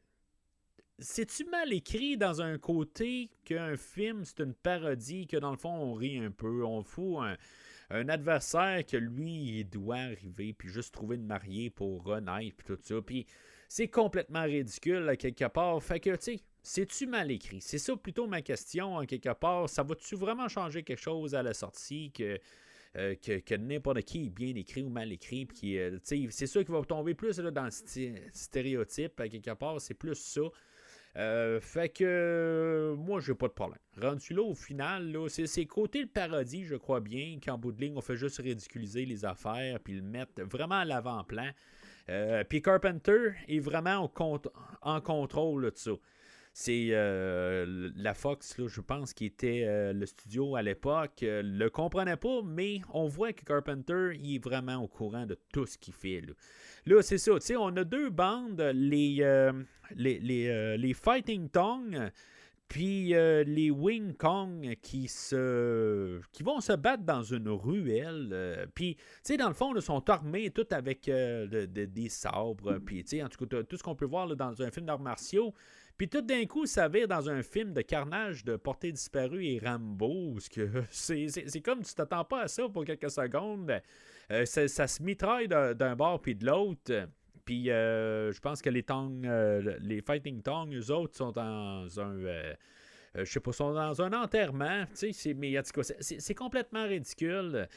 c'est-tu mal écrit dans un côté qu'un film, c'est une parodie, que dans le fond, on rit un peu, on fout un adversaire que lui, il doit arriver, puis juste trouver une mariée pour renaître, puis tout ça, puis c'est complètement ridicule, à quelque part. Fait que, tu sais, c'est-tu mal écrit? C'est ça plutôt ma question, en quelque part. Ça va-tu vraiment changer quelque chose à la sortie que n'importe qui est bien écrit ou mal écrit. Puis, c'est sûr qu'il va tomber plus là, dans le stéréotype, à quelque part, c'est plus ça. Fait que moi, j'ai pas de problème. Rendu là, au final, là, c'est côté le parodie, je crois bien, qu'en bout de ligne, on fait juste ridiculiser les affaires puis le mettre vraiment à l'avant-plan. Puis Carpenter est vraiment en contrôle là, de ça. C'est la Fox, là, je pense, qui était le studio à l'époque, le comprenait pas, mais on voit que Carpenter, il est vraiment au courant de tout ce qu'il fait. Là c'est ça, tu sais, on a 2 bandes, les Fighting Tongue, puis les Wing Kong qui vont se battre dans une ruelle. Puis, tu sais, dans le fond, ils sont armés tout avec des sabres. Puis, tu sais, en tout cas, tout ce qu'on peut voir là, dans un film d'arts martiaux. Puis tout d'un coup, ça vire dans un film de carnage de Portée disparue et Rambo. C'est comme tu t'attends pas à ça pour quelques secondes. Ça se mitraille d'un bord puis de l'autre. Puis je pense que les Fighting Tongue, eux autres, sont dans un... je sais pas, sont dans un enterrement, mais en tout cas, c'est complètement ridicule.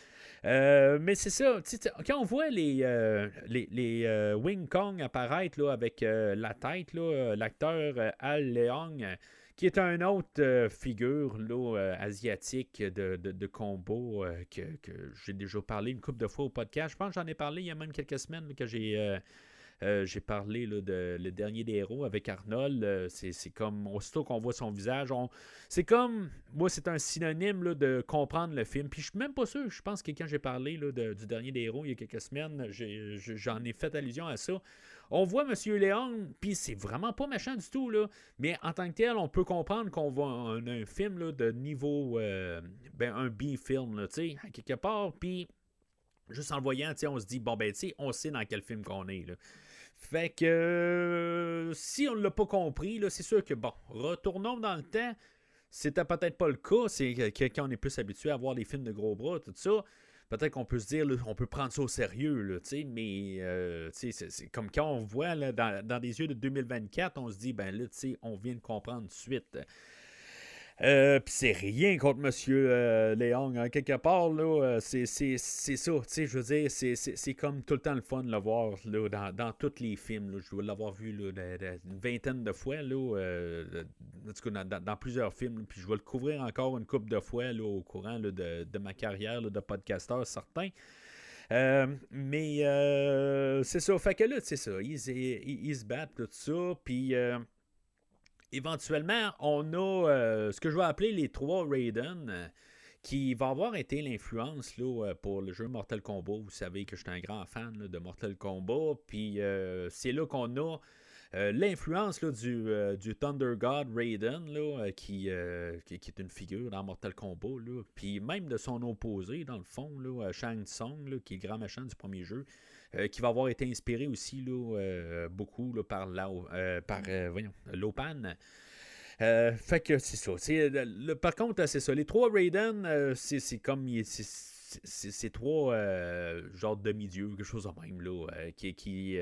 Mais c'est ça, quand on voit les Wing Kong apparaître là, avec la tête, là, l'acteur Al Leong, qui est un autre figure là, asiatique de combo que j'ai déjà parlé une couple de fois au podcast. Je pense que j'en ai parlé il y a même quelques semaines là, que j'ai parlé là, de Le Dernier des Héros avec Arnold. C'est comme, aussitôt qu'on voit son visage, c'est comme, moi, c'est un synonyme là, de comprendre le film. Puis je suis même pas sûr, je pense que quand j'ai parlé là, du Dernier des Héros il y a quelques semaines, j'en ai fait allusion à ça. On voit M. Léon, puis c'est vraiment pas méchant du tout, là. Mais en tant que tel, on peut comprendre qu'on voit un film là, de niveau, un B-film, là, tu sais, à quelque part, puis juste en le voyant, on se dit, bon, ben, tu sais, on sait dans quel film qu'on est, là. Fait que si on ne l'a pas compris, là, c'est sûr que, bon, retournons dans le temps. C'était peut-être pas le cas. C'est que quand on est plus habitué à voir des films de gros bras, tout ça, peut-être qu'on peut se dire, là, on peut prendre ça au sérieux, là, mais c'est comme quand on voit là, dans des yeux de 2024, on se dit, ben là, on vient de comprendre tout de suite. Puis c'est rien contre Monsieur Leong, hein. Quelque part, là, c'est ça, je veux dire, c'est comme tout le temps le fun de le voir là, dans tous les films. Là. Je dois l'avoir vu là, une vingtaine de fois, là, en tout cas dans plusieurs films, puis je vais le couvrir encore une couple de fois là, au courant là, de ma carrière là, de podcasteur certain. Mais c'est ça, fait que là, c'est ça, ils se battent, tout ça, puis... éventuellement, on a ce que je vais appeler les 3 Raiden, qui va avoir été l'influence là, pour le jeu Mortal Kombat. Vous savez que je suis un grand fan là, de Mortal Kombat. Puis c'est là qu'on a l'influence là, du Thunder God Raiden, là, qui est une figure dans Mortal Kombat. Là. Puis même de son opposé, dans le fond, là, Shang Tsung, là, qui est le grand méchant du premier jeu. Qui va avoir été inspiré aussi là, beaucoup là, par Lopan. Fait que c'est ça. Par contre, c'est ça. Les 3 Raiden, c'est comme... C'est 3 genres de demi-dieux, quelque chose de même, là, qui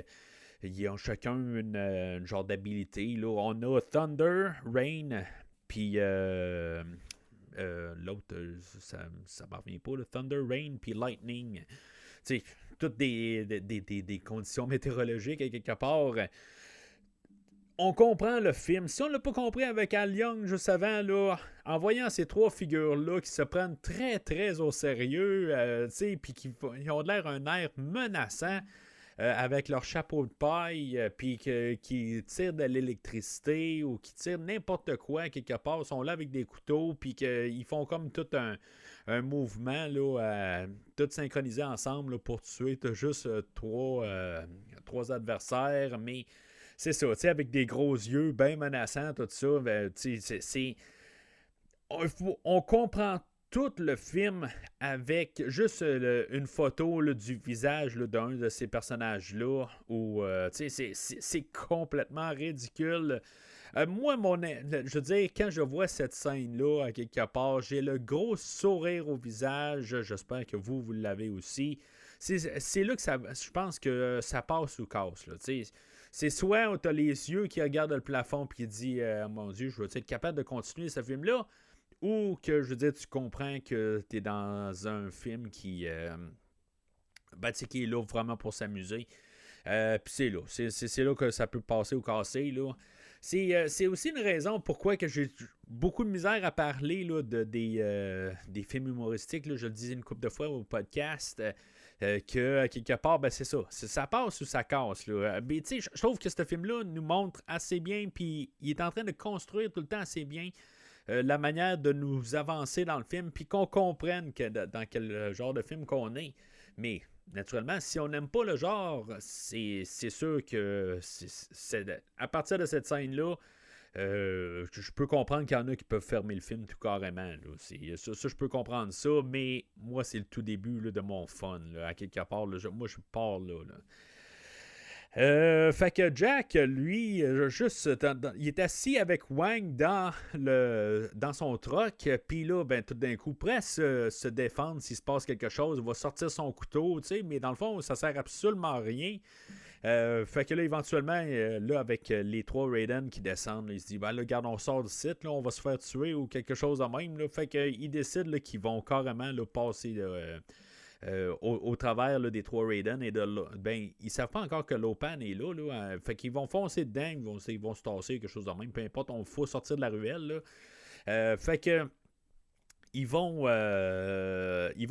ils ont chacun une genre d'habilité. Là. On a Thunder, Rain, puis l'autre, ça ne me revient pas. Là. Thunder, Rain, puis Lightning. Tu sais, toutes des conditions météorologiques, à quelque part. On comprend le film. Si on ne l'a pas compris avec Al Young juste avant, là, en voyant ces 3 figures-là qui se prennent très, très au sérieux, puis ils ont l'air un air menaçant avec leur chapeau de paille, puis qui tirent de l'électricité ou qui tirent n'importe quoi, quelque part, ils sont là avec des couteaux, puis qu'ils font comme tout un mouvement, là, tout synchronisé ensemble là, pour tuer. Tu as juste 3 adversaires, mais c'est ça, avec des gros yeux bien menaçants, tout ça. On comprend tout le film avec juste une photo là, du visage là, d'un de ces personnages-là, où c'est complètement ridicule. Moi, je veux dire, quand je vois cette scène-là, à quelque part, j'ai le gros sourire au visage. J'espère que vous l'avez aussi. C'est là que je pense que ça passe ou casse. Là, c'est soit tu as les yeux qui regardent le plafond et qui dit mon Dieu, je veux être capable de continuer ce film-là, ou que, je veux dire, tu comprends que tu es dans un film qui est là vraiment pour s'amuser. Puis c'est là. C'est là que ça peut passer ou casser, là. C'est aussi une raison pourquoi que j'ai beaucoup de misère à parler là, des films humoristiques. Là, je le disais une couple de fois au podcast, que quelque part, ben, c'est ça. Ça passe ou ça casse. Là. Mais je trouve que ce film-là nous montre assez bien, puis il est en train de construire tout le temps assez bien la manière de nous avancer dans le film, puis qu'on comprenne dans quel genre de film qu'on est. Mais naturellement, si on n'aime pas le genre, c'est sûr que à partir de cette scène-là, je peux comprendre qu'il y en a qui peuvent fermer le film tout carrément. Là. Ça, je peux comprendre ça, mais moi, c'est le tout début là, de mon fun. Là, à quelque part, là, moi, je pars là. Fait que Jack, lui, il est assis avec Wang dans son truck, puis là, ben, tout d'un coup, prêt à se défendre s'il se passe quelque chose, il va sortir son couteau, tu sais, mais dans le fond, ça sert absolument à rien. Fait que là, éventuellement, là, avec les 3 Raiden qui descendent, là, il se dit, ben là, regarde, on sort du site, là, on va se faire tuer ou quelque chose de même, là. Fait qu'ils décident là, qu'ils vont carrément là, passer au travers là, des 3 Raiden et ils savent pas encore que Lopan est là, fait qu'ils vont foncer dedans, ils vont se tasser, quelque chose de même, peu importe, on faut sortir de la ruelle, là. Fait que ils vont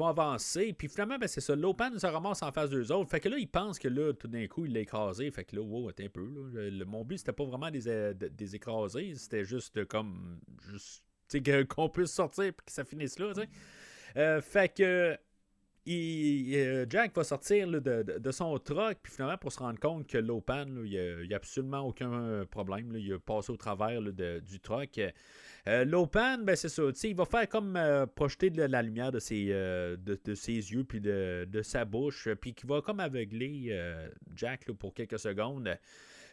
avancer, puis finalement, ben, c'est ça, Lopan se ramasse en face d'eux autres, fait que là, ils pensent que là, tout d'un coup, il l'a écrasé, fait que là, wow, attends un peu, là, mon but, c'était pas vraiment des écraser, c'était juste comme, qu'on puisse sortir et que ça finisse là, tu sais. Fait que Jack va sortir là, de son truck, puis finalement, pour se rendre compte que Lopan, il n'y a absolument aucun problème. Là, il a passé au travers là, du truck. Lopan, ben c'est ça. Il va faire comme projeter de la lumière de ses yeux puis de sa bouche, puis qui va comme aveugler Jack là, pour quelques secondes.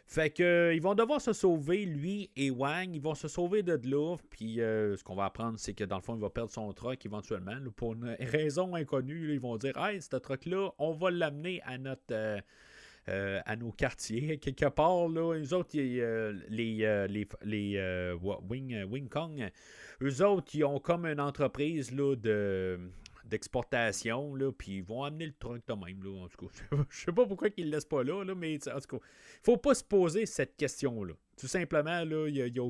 Fait que ils vont devoir se sauver, lui et Wang. Ils vont se sauver de là. Puis ce qu'on va apprendre, c'est que dans le fond, il va perdre son truck éventuellement. Là, pour une raison inconnue, là, ils vont dire hey, ce truck-là, on va l'amener à notre. À nos quartiers, quelque part, là, eux autres, Wing Kong, eux autres, ils ont comme une entreprise là, d'exportation, là, puis ils vont amener le truc de même, là, en tout cas. Je sais pas pourquoi ils le laissent pas là, mais en tout cas, il faut pas se poser cette question-là. Tout simplement, là, il n'y a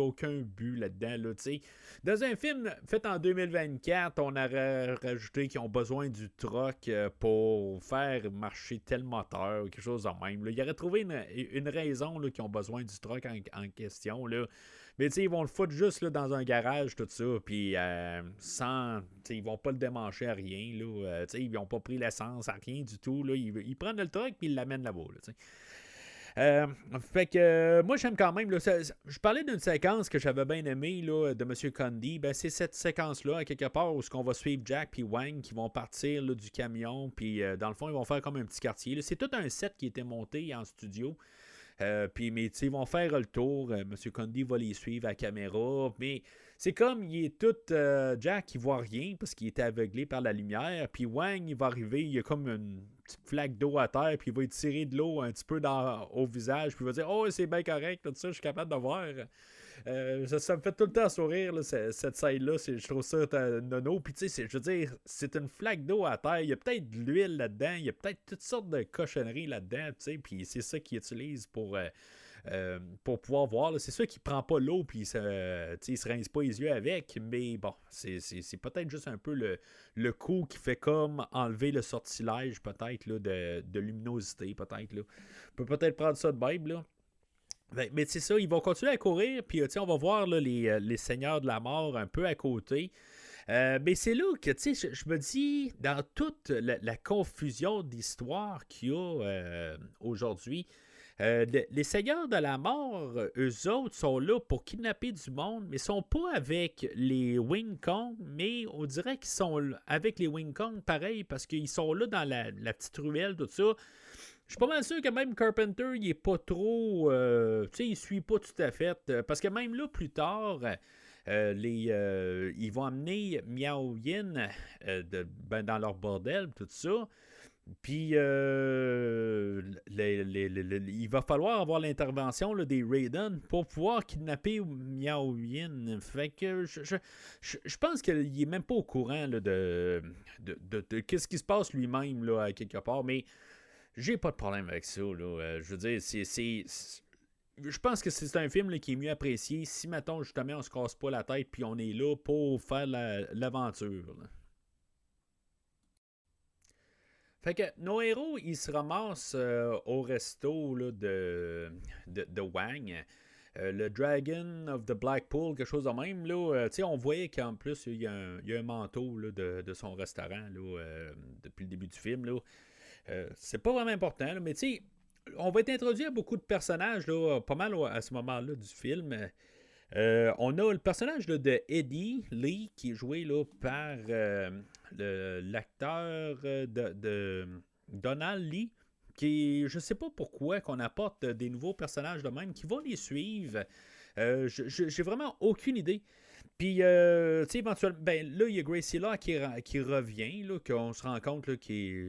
aucun but là-dedans, là, tu sais. Dans un film fait en 2024, on aurait rajouté qu'ils ont besoin du truck pour faire marcher tel moteur ou quelque chose de même, là. Ils auraient trouvé une raison là, qu'ils ont besoin du truck en question, là. Mais tu sais, ils vont le foutre juste là, dans un garage, tout ça, puis sans... Ils vont pas le démancher à rien, là. Ils n'ont pas pris l'essence à rien du tout, là. Ils prennent le truck puis ils l'amènent là-bas, là, tu sais. Fait que moi j'aime quand même là, je parlais d'une séquence que j'avais bien aimée là, de M. Condi. Ben, c'est cette séquence-là, à quelque part, où on va suivre Jack et Wang qui vont partir là, du camion. Puis dans le fond, ils vont faire comme un petit quartier. Là. C'est tout un set qui était monté en studio. Puis mais ils vont faire le tour. M. Condi va les suivre à la caméra. Mais c'est comme il est tout Jack il voit rien parce qu'il était aveuglé par la lumière. Puis Wang il va arriver, il y a comme une petite flaque d'eau à terre, puis il va tirer de l'eau un petit peu au visage, puis il va dire oh c'est bien correct, tout ça, je suis capable de voir. Ça me fait tout le temps sourire là, cette scène-là, je trouve ça nono. Puis tu sais, je veux dire, c'est une flaque d'eau à terre, il y a peut-être de l'huile là-dedans, il y a peut-être toutes sortes de cochonneries là-dedans, tu sais, puis c'est ça qu'ils utilisent pour pouvoir voir. Là. C'est sûr qu'il prend pas l'eau puis il se rince pas les yeux avec, mais bon, c'est peut-être juste un peu le coup qui fait comme enlever le sortilège peut-être là, de luminosité, peut-être. Là. On peut peut-être prendre ça de Bible, là. Mais c'est ça, ils vont continuer à courir, puis on va voir là, les seigneurs de la mort un peu à côté. Mais c'est là que je me dis, dans toute la confusion d'histoire qu'il y a aujourd'hui, les seigneurs de la mort, eux autres, sont là pour kidnapper du monde, mais ils sont pas avec les Wing Kong, mais on dirait qu'ils sont avec les Wing Kong pareil, parce qu'ils sont là dans la petite ruelle, tout ça. Je suis pas mal sûr que même Carpenter, il est pas trop... il suit pas tout à fait. Parce que même là, plus tard, ils vont amener Miao Yin dans leur bordel, tout ça. Puis, il va falloir avoir l'intervention là, des Raiden pour pouvoir kidnapper Miao Yin. Fait que je pense qu'il est même pas au courant là, de qu'est-ce qui se passe lui-même là, à quelque part. Mais j'ai pas de problème avec ça. Là. Je veux dire, je pense que c'est un film là, qui est mieux apprécié si, mettons, justement, on se casse pas la tête puis on est là pour faire l'aventure. Là. Fait que nos héros, ils se ramassent au resto là, de Wang. Le Dragon of the Blackpool, quelque chose de même. Là, on voyait qu'en plus, il y a un manteau là, de son restaurant là, depuis le début du film. Là. C'est pas vraiment important, là, mais on va être introduit à beaucoup de personnages là, pas mal à ce moment-là du film. On a le personnage là, de Eddie Lee qui est joué là, par l'acteur de Donald Lee, qui je sais pas pourquoi qu'on apporte des nouveaux personnages de même qui vont les suivre. J'ai vraiment aucune idée. Puis, éventuellement, là, il y a Gracie là qui revient, là, qu'on se rend compte là, qui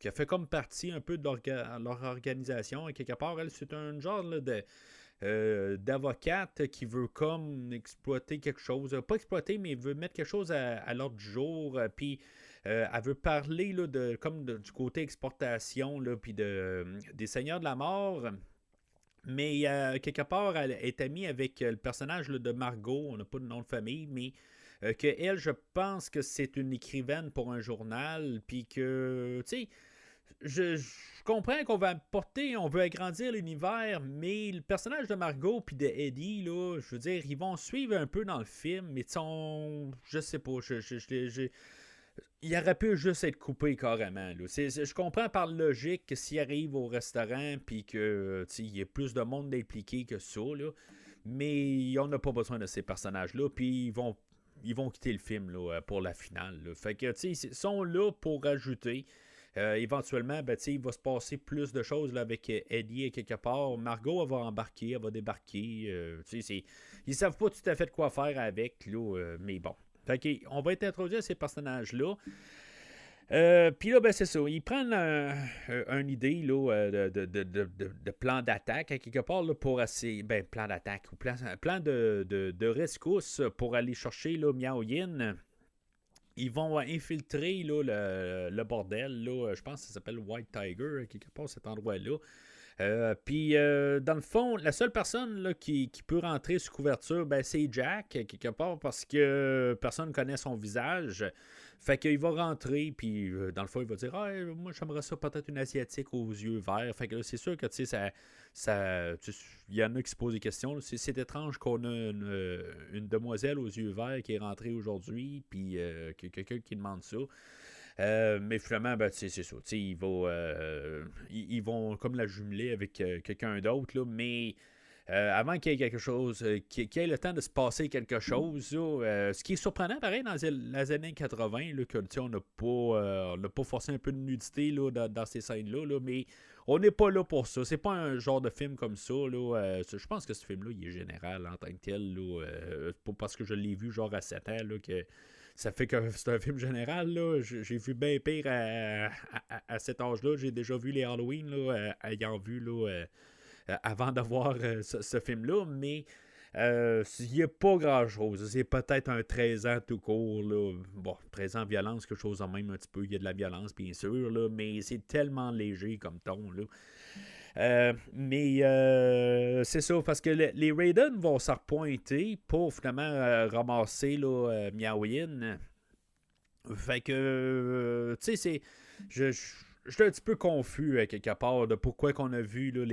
a fait comme partie un peu de leur organisation. Et quelque part, elle, c'est un genre là, d'avocate qui veut comme exploiter quelque chose. Pas exploiter, mais veut mettre quelque chose à l'ordre du jour. Puis, elle veut parler là, du côté exportation, là, puis des Seigneurs de la Mort. Mais quelque part, elle est amie avec le personnage là, de Margot, on n'a pas de nom de famille, mais que elle, je pense que c'est une écrivaine pour un journal, puis que, tu sais, je comprends qu'on va on veut agrandir l'univers, mais le personnage de Margot puis de Eddie, là, je veux dire, ils vont suivre un peu dans le film, mais je sais pas, il aurait pu juste être coupé carrément. Là. Je comprends par logique que s'il arrive au restaurant puis qu'il y ait plus de monde impliqué que ça, là. mais on n'a pas besoin de ces personnages-là, puis ils vont quitter le film là, pour la finale. Là. Fait que, tu sais, ils sont là pour ajouter. Éventuellement, ben, il va se passer plus de choses là, avec Eddie quelque part. Margot, elle va embarquer, elle va débarquer. Ils savent pas tout à fait de quoi faire avec, là, mais bon. Fait que, on va être introduit à ces personnages-là. Puis là, ben, c'est ça. Ils prennent une idée là, de plan d'attaque à quelque part là, pour assez. Ben, plan d'attaque ou plan de rescousse pour aller chercher là, Miao Yin. Ils vont infiltrer là, le bordel. Là, je pense que ça s'appelle White Tiger, quelque part, cet endroit-là. Puis, dans le fond, la seule personne là, qui peut rentrer sous couverture, ben, c'est Jack, quelque part, parce que personne ne connaît son visage. Fait qu'il va rentrer, puis dans le fond, il va dire moi, j'aimerais ça peut-être une Asiatique aux yeux verts. Fait que là, c'est sûr que, tu sais, il y en a qui se posent des questions. C'est étrange qu'on a une demoiselle aux yeux verts qui est rentrée aujourd'hui, puis quelqu'un qui demande ça. Mais finalement, ben, c'est ça. Ils vont comme la jumeler avec quelqu'un d'autre, là, mais avant qu'il y ait quelque chose, qu'il y ait le temps de se passer quelque chose, là, ce qui est surprenant, pareil, dans les années 80, là, que on n'a pas forcé un peu de nudité là, dans ces scènes-là, là, mais on n'est pas là pour ça. C'est pas un genre de film comme ça. Là, je pense que ce film-là, il est général en tant que tel. Là, pas parce que je l'ai vu genre à 7 ans, là, que ça fait que c'est un film général. Là. J'ai vu bien pire à cet âge-là. J'ai déjà vu les Halloween, là, ayant vu là, avant d'avoir ce film-là, mais il n'y a pas grand-chose. C'est peut-être un 13 ans tout court. Là. Bon, 13 ans violence, quelque chose en même un petit peu. Il y a de la violence, bien sûr, là, mais c'est tellement léger comme ton. Là. Mais c'est ça, parce que les Raiden vont s'en repointer pour finalement ramasser là, Miao Yin. Fait que, tu sais, j'étais un petit peu confus quelque part de pourquoi qu'on a vu là,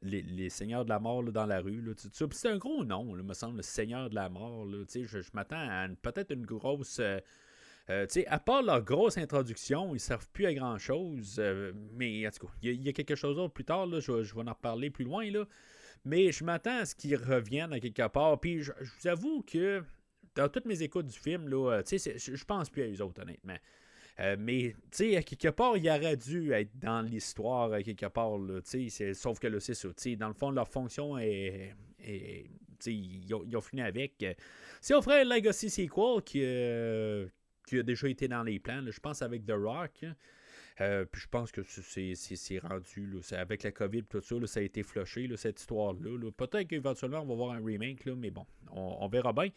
les Seigneurs de la Mort là, dans la rue. Là, c'est un gros nom, là, me semble, le Seigneur de la Mort. Là, je m'attends à peut-être une grosse... à part leur grosse introduction, ils ne servent plus à grand-chose. Mais en tout cas, il y a quelque chose d'autre plus tard. Là, je vais en reparler plus loin. Là, mais je m'attends à ce qu'ils reviennent à quelque part. Puis je vous avoue que dans toutes mes écoutes du film, là, je pense plus à eux autres, honnêtement. Mais, tu sais, à quelque part, il aurait dû être dans l'histoire, à quelque part, là, sauf que là, c'est ça. Dans le fond, leur fonction est ils ont fini avec. Si on ferait un Legacy Sequel qui a déjà été dans les plans, là, je pense avec The Rock, puis je pense que c'est rendu, là, avec la COVID et tout ça, là, ça a été flushé, là, cette histoire-là. Là. Peut-être qu'éventuellement, on va voir un remake, là, mais bon, on verra bien.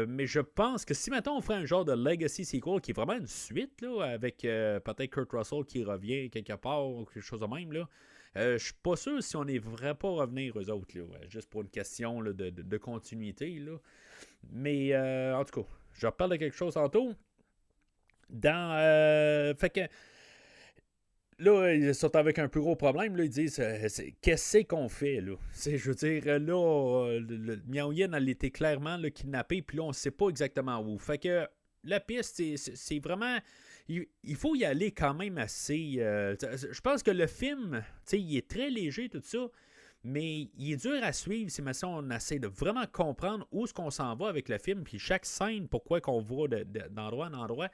Mais je pense que si maintenant on ferait un genre de Legacy Sequel qui est vraiment une suite là, avec peut-être Kurt Russell qui revient quelque part ou quelque chose de même, là, je suis pas sûr si on est vraiment pas revenir eux autres, là, juste pour une question là, de continuité. Là. Mais en tout cas, je reparle de quelque chose tantôt. Fait que là, ils sont avec un plus gros problème. Là, ils disent qu'est-ce qu'on fait là? Je veux dire, là, le Miao Yin, elle était clairement là, kidnappée, puis là, on ne sait pas exactement où. Fait que la piste, c'est vraiment. Il faut y aller quand même assez. Je pense que le film, il est très léger, tout ça. Mais il est dur à suivre si maintenant on essaie de vraiment comprendre où est-ce qu'on s'en va avec le film, puis chaque scène, pourquoi qu'on va d'endroit en endroit.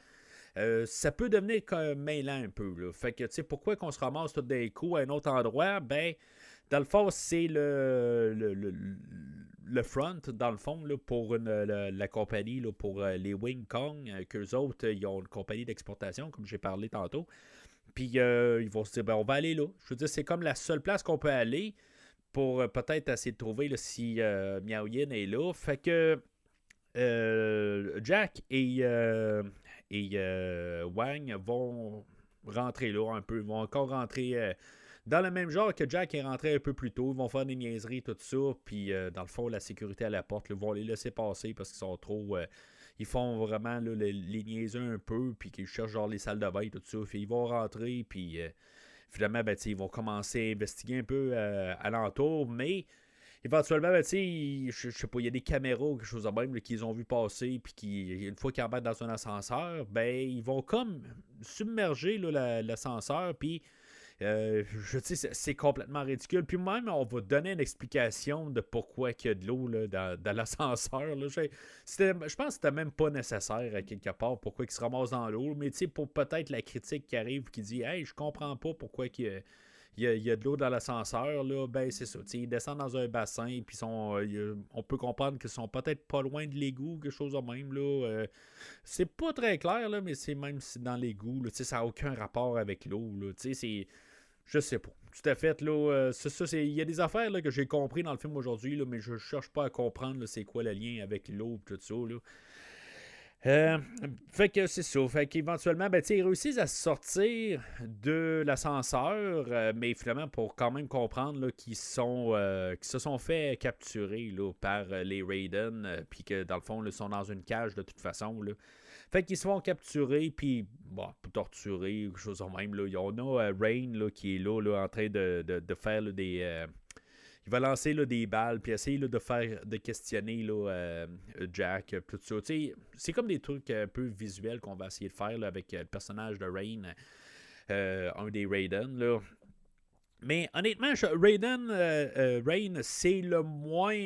Ça peut devenir mêlant un peu. Là. Fait que, tu sais, pourquoi qu'on se ramasse tout d'un coup à un autre endroit? Ben, dans le fond, c'est le front, dans le fond, là, pour la compagnie, là, pour les Wing Kong, qu'eux autres, ils ont une compagnie d'exportation, comme j'ai parlé tantôt. Puis, ils vont se dire, ben, on va aller là. Je veux dire, c'est comme la seule place qu'on peut aller pour peut-être essayer de trouver là, si Miao Yin est là. Fait que Jack et Wang vont rentrer là un peu. Ils vont encore rentrer dans le même genre que Jack est rentré un peu plus tôt. Ils vont faire des niaiseries, tout ça. Puis, dans le fond, la sécurité à la porte, ils vont les laisser passer parce qu'ils sont trop... ils font vraiment là, les niaiser un peu. Puis qu'ils cherchent genre les salles de bain, tout ça. Puis, ils vont rentrer. Puis, finalement, ben, ils vont commencer à investiguer un peu alentour. Mais... éventuellement, ben, je sais pas, il y a des caméras ou quelque chose de même qu'ils ont vu passer, puis une fois qu'ils embarquent dans un ascenseur, ben, ils vont comme submerger là, l'ascenseur, puis Je sais, c'est complètement ridicule. Puis même, on va donner une explication de pourquoi il y a de l'eau là, dans l'ascenseur. Là. Je pense que c'était même pas nécessaire à quelque part pourquoi il se ramasse dans l'eau. Mais tu sais, pour peut-être la critique qui arrive qui dit « Hey, je comprends pas pourquoi il y a de l'eau dans l'ascenseur, là, ben c'est ça. Ils descendent dans un bassin, puis on peut comprendre qu'ils sont peut-être pas loin de l'égout, quelque chose de même. Là, c'est pas très clair, là, mais c'est même si dans l'égout, là, ça n'a aucun rapport avec l'eau. Là, c'est, je sais pas. Tout à fait, là, il y a des affaires là, que j'ai compris dans le film aujourd'hui, là, mais je cherche pas à comprendre là, c'est quoi le lien avec l'eau et tout ça. Là. Fait que c'est ça. Fait qu'éventuellement, ben, ils réussissent à sortir de l'ascenseur, mais finalement, pour quand même comprendre là, qu'ils se sont fait capturer là, par les Raiden, puis que dans le fond, ils sont dans une cage de toute façon. Là. Fait qu'ils se font capturer, puis torturer, quelque chose de même. Là. On a Rain là, qui est là, en train de faire là, des. Il va lancer là, des balles, puis essayer là, de questionner là, Jack, tout ça. T'sais, c'est comme des trucs un peu visuels qu'on va essayer de faire là, avec le personnage de Rain, un des Raiden. Là. Mais honnêtement, Rain, c'est le moins...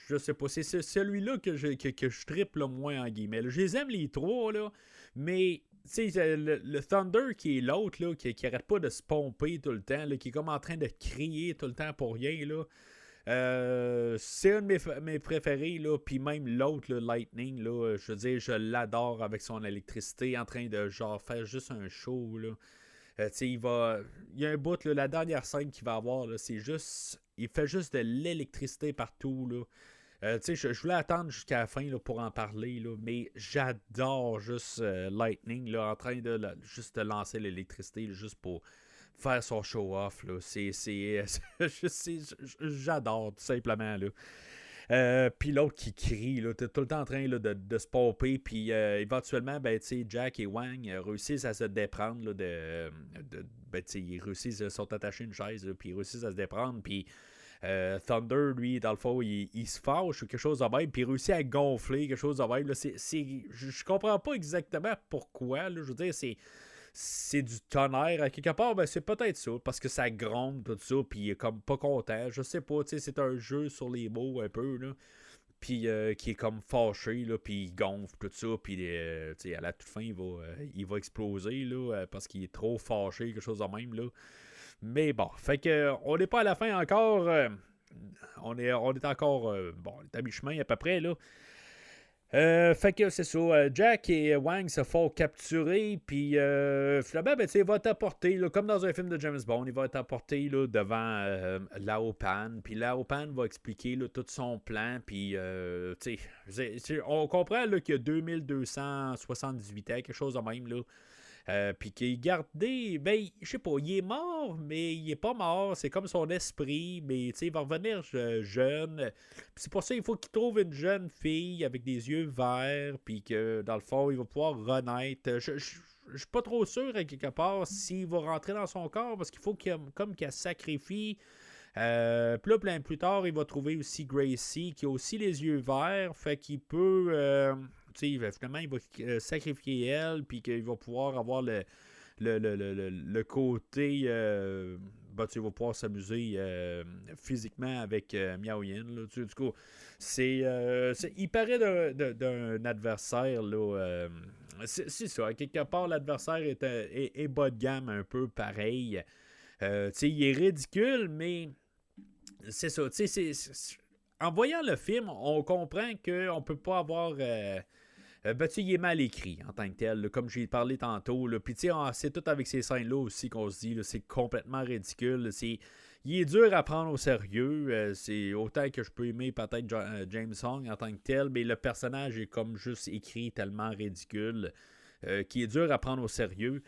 je sais pas, c'est celui-là que je trippe le moins en guillemets. Là. Je les aime les trois, là, mais... Tu sais, le Thunder qui est l'autre, là, qui arrête pas de se pomper tout le temps, là, qui est comme en train de crier tout le temps pour rien, là. C'est un de mes préférés, là. Puis même l'autre, là, Lightning, là, je veux dire, je l'adore avec son électricité, en train de genre faire juste un show, là. Tu sais, il y a un bout, là, la dernière scène qu'il va avoir, là, c'est juste... Il fait juste de l'électricité partout, là. Je voulais attendre jusqu'à la fin là, pour en parler, là, mais j'adore juste Lightning là, en train de juste lancer l'électricité là, juste pour faire son show-off. J'adore tout simplement. Puis l'autre qui crie, là, t'es tout le temps en train là, de se pomper, puis éventuellement, ben, Jack et Wang réussissent à se déprendre. Là, ils réussissent, ils sont attachés à une chaise, puis ils réussissent à se déprendre, puis... Thunder, lui, dans le fond, il se fâche ou quelque chose de même, puis il réussit à gonfler quelque chose de même. Là. Je comprends pas exactement pourquoi. Là. Je veux dire, c'est du tonnerre. À quelque part, ben, c'est peut-être ça, parce que ça gronde, tout ça, puis il est comme pas content. Je sais pas, c'est un jeu sur les mots un peu, là. Puis qui est comme fâché, là, puis il gonfle, tout ça, puis à la toute fin, il va exploser, là, parce qu'il est trop fâché, quelque chose de même, là. Mais bon, fait que on n'est pas à la fin encore. On est encore on est à mi-chemin à peu près là. Fait que c'est ça. Jack et Wang se font capturer. Puis finalement, ben, il va être apporté, là, comme dans un film de James Bond, il va être apporté là, devant Lao Pan. Puis Lao Pan va expliquer là, tout son plan. Puis on comprend là, qu'il y a 2278 ans, quelque chose de même. Là. Puis qu'il est gardé, ben, je sais pas, il est mort, mais il est pas mort. C'est comme son esprit, mais il va revenir jeune. Puis c'est pour ça qu'il faut qu'il trouve une jeune fille avec des yeux verts, puis que dans le fond, il va pouvoir renaître. Je suis pas trop sûr, à quelque part, s'il va rentrer dans son corps, parce qu'il faut qu'elle sacrifie. Puis là, plus tard, il va trouver aussi Gracie, qui a aussi les yeux verts, fait qu'il peut... finalement, il va sacrifier elle, puis qu'il va pouvoir avoir le côté. Il va pouvoir s'amuser physiquement avec Miao Yin. Là, du coup, il paraît d'un adversaire. Là, c'est ça. À quelque part, l'adversaire est bas de gamme, un peu pareil. Il est ridicule, mais c'est ça. En voyant le film, on comprend qu'on ne peut pas avoir. Il est mal écrit en tant que tel, là, comme j'ai parlé tantôt. Puis c'est tout avec ces scènes-là aussi qu'on se dit, là, c'est complètement ridicule. Il est dur à prendre au sérieux. C'est autant que je peux aimer peut-être James Hong en tant que tel, mais le personnage est comme juste écrit tellement ridicule qu'il est dur à prendre au sérieux.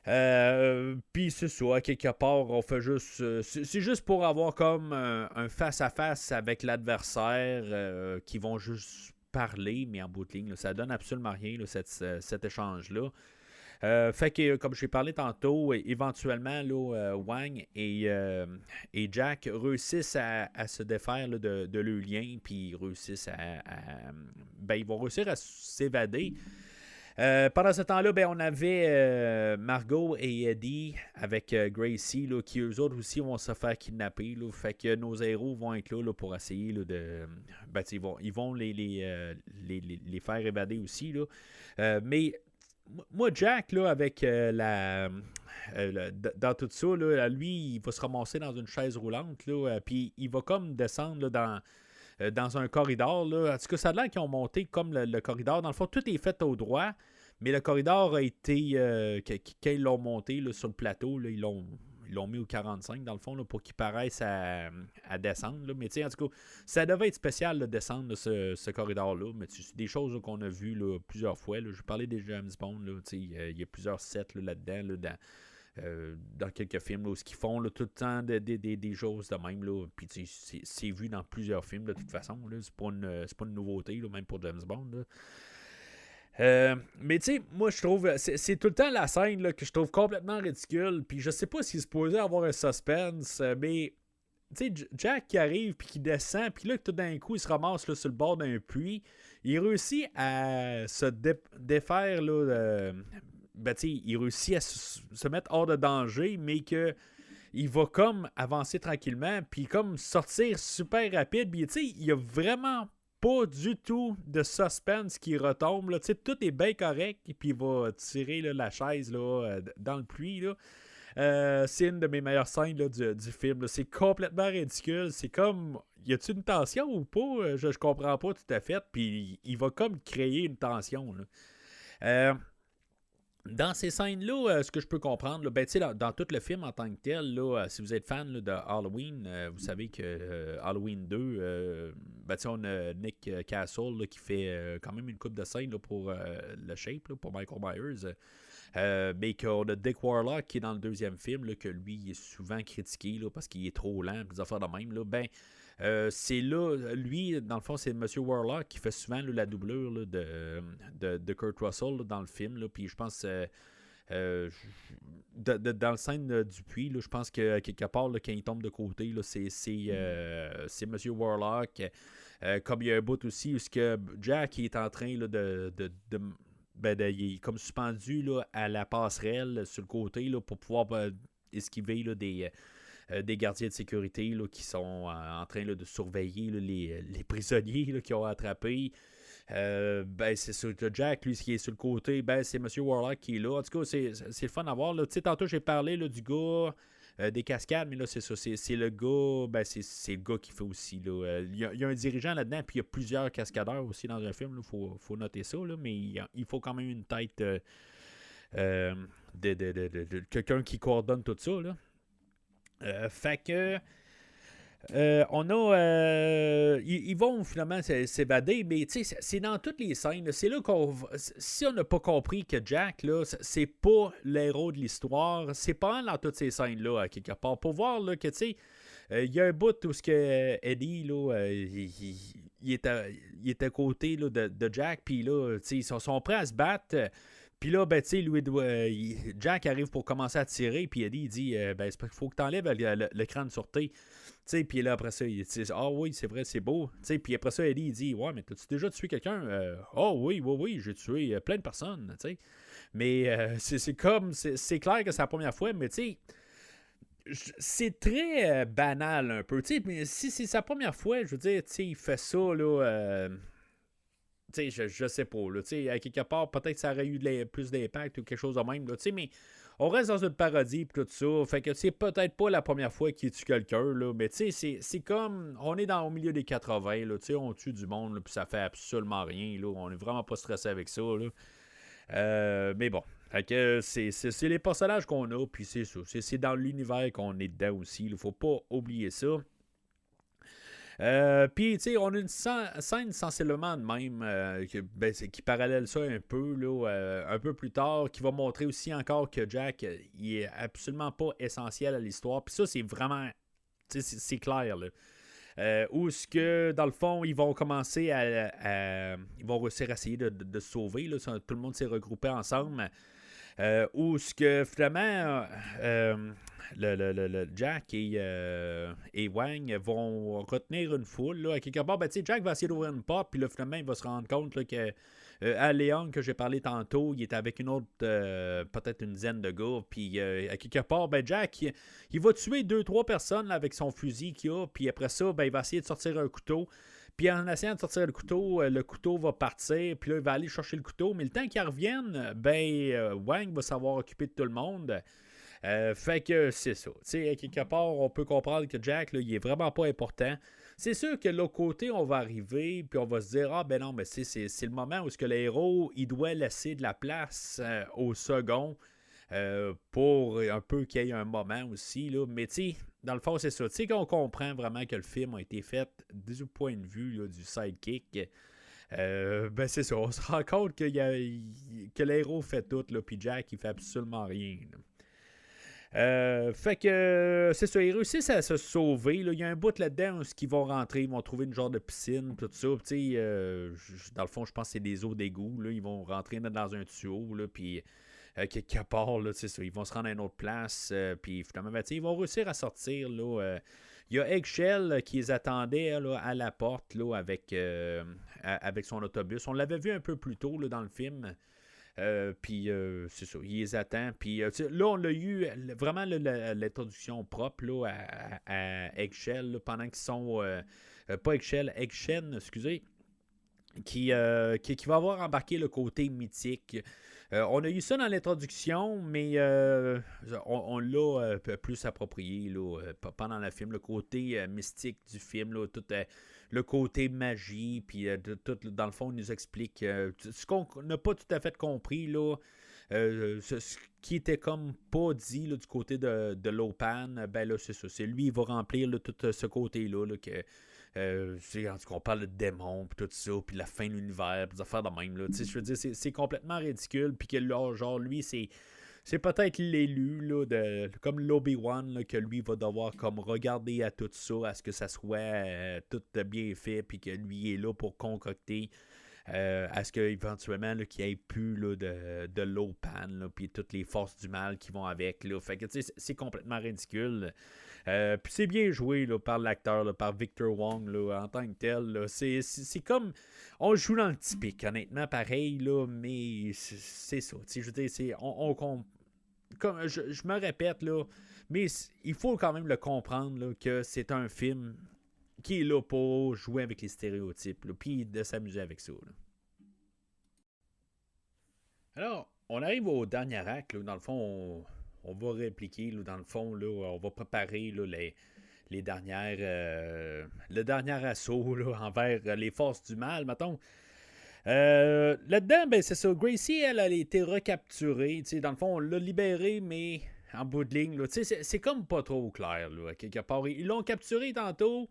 Puis c'est ça, à quelque part, on fait juste. C'est juste pour avoir comme un face-à-face avec l'adversaire qui vont juste parler, mais en bout de ligne, là, ça donne absolument rien, là, cet échange-là. Fait que, comme j'ai parlé tantôt, éventuellement, là, Wang et Jack réussissent à se défaire là, de leur lien, puis ils réussissent ils vont réussir à s'évader. Pendant ce temps-là, ben, on avait Margot et Eddie avec Gracie, là, qui eux autres aussi vont se faire kidnapper. Là, fait que nos héros vont être là, pour essayer là, de. Ben, ils vont les faire évader aussi. Là. Mais moi, Jack, là, avec dans tout ça, là, lui, il va se ramasser dans une chaise roulante, puis il va comme descendre là, dans un corridor. Là. En tout cas, ça a l'air qu'ils ont monté comme le corridor. Dans le fond, tout est fait au droit, mais le corridor a été... quand ils l'ont monté là, sur le plateau, là, ils l'ont mis au 45, dans le fond, là, pour qu'il paraisse à descendre. Là. Mais en tout cas, ça devait être spécial de descendre là, ce corridor-là. Mais c'est des choses là, qu'on a vues là, plusieurs fois. Là. Je parlais des James Bond. Il y a plusieurs sets là-dedans. Là, dans quelques films là, où ils font là, tout le temps des choses de même. Là, puis c'est vu dans plusieurs films de toute façon. Là, c'est pas une nouveauté, là, même pour James Bond. Là. Mais tu sais, moi je trouve c'est tout le temps la scène là, que je trouve complètement ridicule. Puis je sais pas s'il est supposé avoir un suspense, mais tu sais, Jack qui arrive puis qui descend, puis là tout d'un coup il se ramasse là, sur le bord d'un puits. Il réussit à se défaire là. Ben, il réussit à se mettre hors de danger, mais que il va comme avancer tranquillement, puis comme sortir super rapide. Puis il y a vraiment pas du tout de suspense qui retombe. Là. Tout est bien correct, et puis il va tirer là, la chaise là, dans le puits. Là. C'est une de mes meilleures scènes là, du film. Là. C'est complètement ridicule. C'est comme, y a-t-il une tension ou pas? Je comprends pas tout à fait. Puis il va comme créer une tension. Là. Dans ces scènes-là, ce que je peux comprendre, là, ben, dans tout le film en tant que tel, là, si vous êtes fan là, de Halloween, vous savez que Halloween 2, ben, on a Nick Castle là, qui fait quand même une coupe de scène là, pour le Shape, là, pour Michael Myers. Mais qu'on a Dick Warlock qui est dans le deuxième film, là, que lui il est souvent critiqué là, parce qu'il est trop lent, des affaires de même. Là, ben, c'est là, lui, dans le fond, c'est M. Warlock qui fait souvent là, la doublure là, de Kurt Russell là, dans le film. Là, puis je pense, dans le scène du puits, là, je pense que quelque part, là, quand il tombe de côté, là, c'est M. Warlock. Comme il y a un bout aussi où que Jack est en train là, il est comme suspendu là, à la passerelle sur le côté là, pour pouvoir esquiver là, des gardiens de sécurité là, qui sont en train là, de surveiller là, les prisonniers là, qui ont attrapé. Ben c'est ça. Jack, lui, qui est sur le côté, ben c'est M. Warlock qui est là. En tout cas, c'est le fun à voir. Tantôt, j'ai parlé là, du gars des cascades, mais là, c'est ça. C'est le gars, ben c'est le gars qui fait aussi. Il y a un dirigeant là-dedans, puis il y a plusieurs cascadeurs aussi dans un film. Il faut noter ça, là, mais il faut quand même une tête de quelqu'un qui coordonne tout ça. Là. Fait que on a ils vont finalement s'évader, mais c'est dans toutes les scènes là, c'est là qu'on si on n'a pas compris que Jack là, c'est pas l'héros de l'histoire, c'est pas dans toutes ces scènes là à quelque part pour voir là, que tu sais il y a un bout où ce que Eddie là, il est à côté là, de Jack, puis là ils sont prêts à se battre. Puis là, ben, tu sais, Jack arrive pour commencer à tirer, puis Eddie, il dit, ben, c'est parce qu'il faut que tu enlèves le crâne sur T. Tu sais, puis là, après ça, il dit, ah oui, c'est vrai, c'est beau. Tu sais, puis après ça, Eddie, il dit, ouais, mais t'as-tu déjà tué quelqu'un? Oh oui, j'ai tué plein de personnes, tu sais. Mais c'est comme, c'est clair que c'est la première fois, mais tu sais, c'est très banal un peu. Tu sais, mais si c'est sa première fois, je veux dire, tu sais, il fait ça, là. Tu sais, je sais pas, là, tu sais, à quelque part, peut-être que ça aurait eu plus d'impact ou quelque chose de même, là, tu sais, mais on reste dans une parodie et tout ça, fait que c'est peut-être pas la première fois qu'il tue quelqu'un, là, mais tu sais, c'est comme, on est au milieu des 80, là, tu sais, on tue du monde, puis ça fait absolument rien, là, on est vraiment pas stressé avec ça, là. Mais bon, fait que c'est les personnages qu'on a, puis c'est ça, c'est dans l'univers qu'on est dedans aussi, il faut pas oublier ça. Puis, tu sais, on a une scène sensiblement de même qui parallèle ça un peu, là, un peu plus tard, qui va montrer aussi encore que Jack, il est absolument pas essentiel à l'histoire. Puis ça, c'est vraiment, tu sais, c'est clair, là. Où ce que, dans le fond, ils vont commencer ils vont réussir à essayer de se sauver, là, tout le monde s'est regroupé ensemble. Où ce que, finalement... le Jack et Wang vont retenir une foule. Là, à quelque part, ben, Jack va essayer d'ouvrir une porte, puis là, finalement, il va se rendre compte là, que à Léon, que j'ai parlé tantôt, il est avec une autre, peut-être une dizaine de gars. Puis, à quelque part, ben Jack, il va tuer 2-3 personnes là, avec son fusil qu'il a. Puis après ça, ben, il va essayer de sortir un couteau. Puis en essayant de sortir le couteau va partir. Puis là, il va aller chercher le couteau. Mais le temps qu'il revienne, ben, Wang va savoir occuper de tout le monde. Fait que c'est ça. Tu sais, à quelque part, on peut comprendre que Jack, là, il est vraiment pas important. C'est sûr que de l'autre côté, on va arriver, puis on va se dire, ah ben non, mais c'est le moment où ce que le héros, il doit laisser de la place au second pour un peu qu'il y ait un moment aussi. Là. Mais tu sais, dans le fond, c'est ça. Tu sais qu'on comprend vraiment que le film a été fait du point de vue là, du sidekick. Ben c'est ça. On se rend compte que le héros fait tout, là, puis Jack, il fait absolument rien. Là. Fait que c'est ça, ils réussissent à se sauver. Là. Il y a un bout là-dedans où ils vont rentrer, ils vont trouver une genre de piscine, tout ça. Dans le fond, je pense que c'est des eaux d'égout. Là. Ils vont rentrer dans un tuyau, là, puis quelque part, là, ça, ils vont se rendre à une autre place. Puis finalement, ben, ils vont réussir à sortir. Là, il y a Eggshell qui les attendait là, à la porte là, avec son autobus. On l'avait vu un peu plus tôt là, dans le film. Puis c'est ça, il les attend. Puis là, on a eu vraiment l'introduction propre là, à Eggshell là, pendant qu'ils sont. Pas Eggshell, Eggshen, excusez. Qui va avoir embarqué le côté mythique. On a eu ça dans l'introduction, mais on l'a plus approprié là, pendant le film, le côté mystique du film, là, tout le côté magie, puis tout, dans le fond, il nous explique ce qu'on n'a pas tout à fait compris, là, ce qui était comme pas dit là, du côté de Lopan, ben là, c'est ça. C'est lui, il va remplir là, tout ce côté-là, là, que en tout cas, on parle de démons, puis tout ça, puis la fin de l'univers, puis des affaires de même. Là. Je veux dire, c'est complètement ridicule, puis que là, genre, lui, c'est peut-être l'élu, là, comme l'Obi-Wan, là, que lui va devoir comme regarder à tout ça, à ce que ça soit tout bien fait, puis que lui est là pour concocter à ce qu'éventuellement qu'il n'y ait plus là, de Lopan, puis toutes les forces du mal qui vont avec. Là. Fait que c'est complètement ridicule. Puis c'est bien joué là, par l'acteur, là, par Victor Wong là, en tant que tel. Là. C'est comme. On joue dans le typique, honnêtement, pareil, là, mais c'est ça. Je veux dire, comme je me répète, là, mais il faut quand même le comprendre là, que c'est un film qui est là pour jouer avec les stéréotypes, puis de s'amuser avec ça. Là. Alors, on arrive au dernier acte. Là, dans le fond, on va répliquer. Là, dans le fond, là, on va préparer là, les dernières, le dernier assaut là, envers les forces du mal, mettons. Là-dedans, ben, c'est ça. Gracie, elle a été recapturée. Dans le fond, on l'a libérée, mais en bout de ligne, là, c'est comme pas trop clair. Là, quelque part. Ils l'ont capturée tantôt.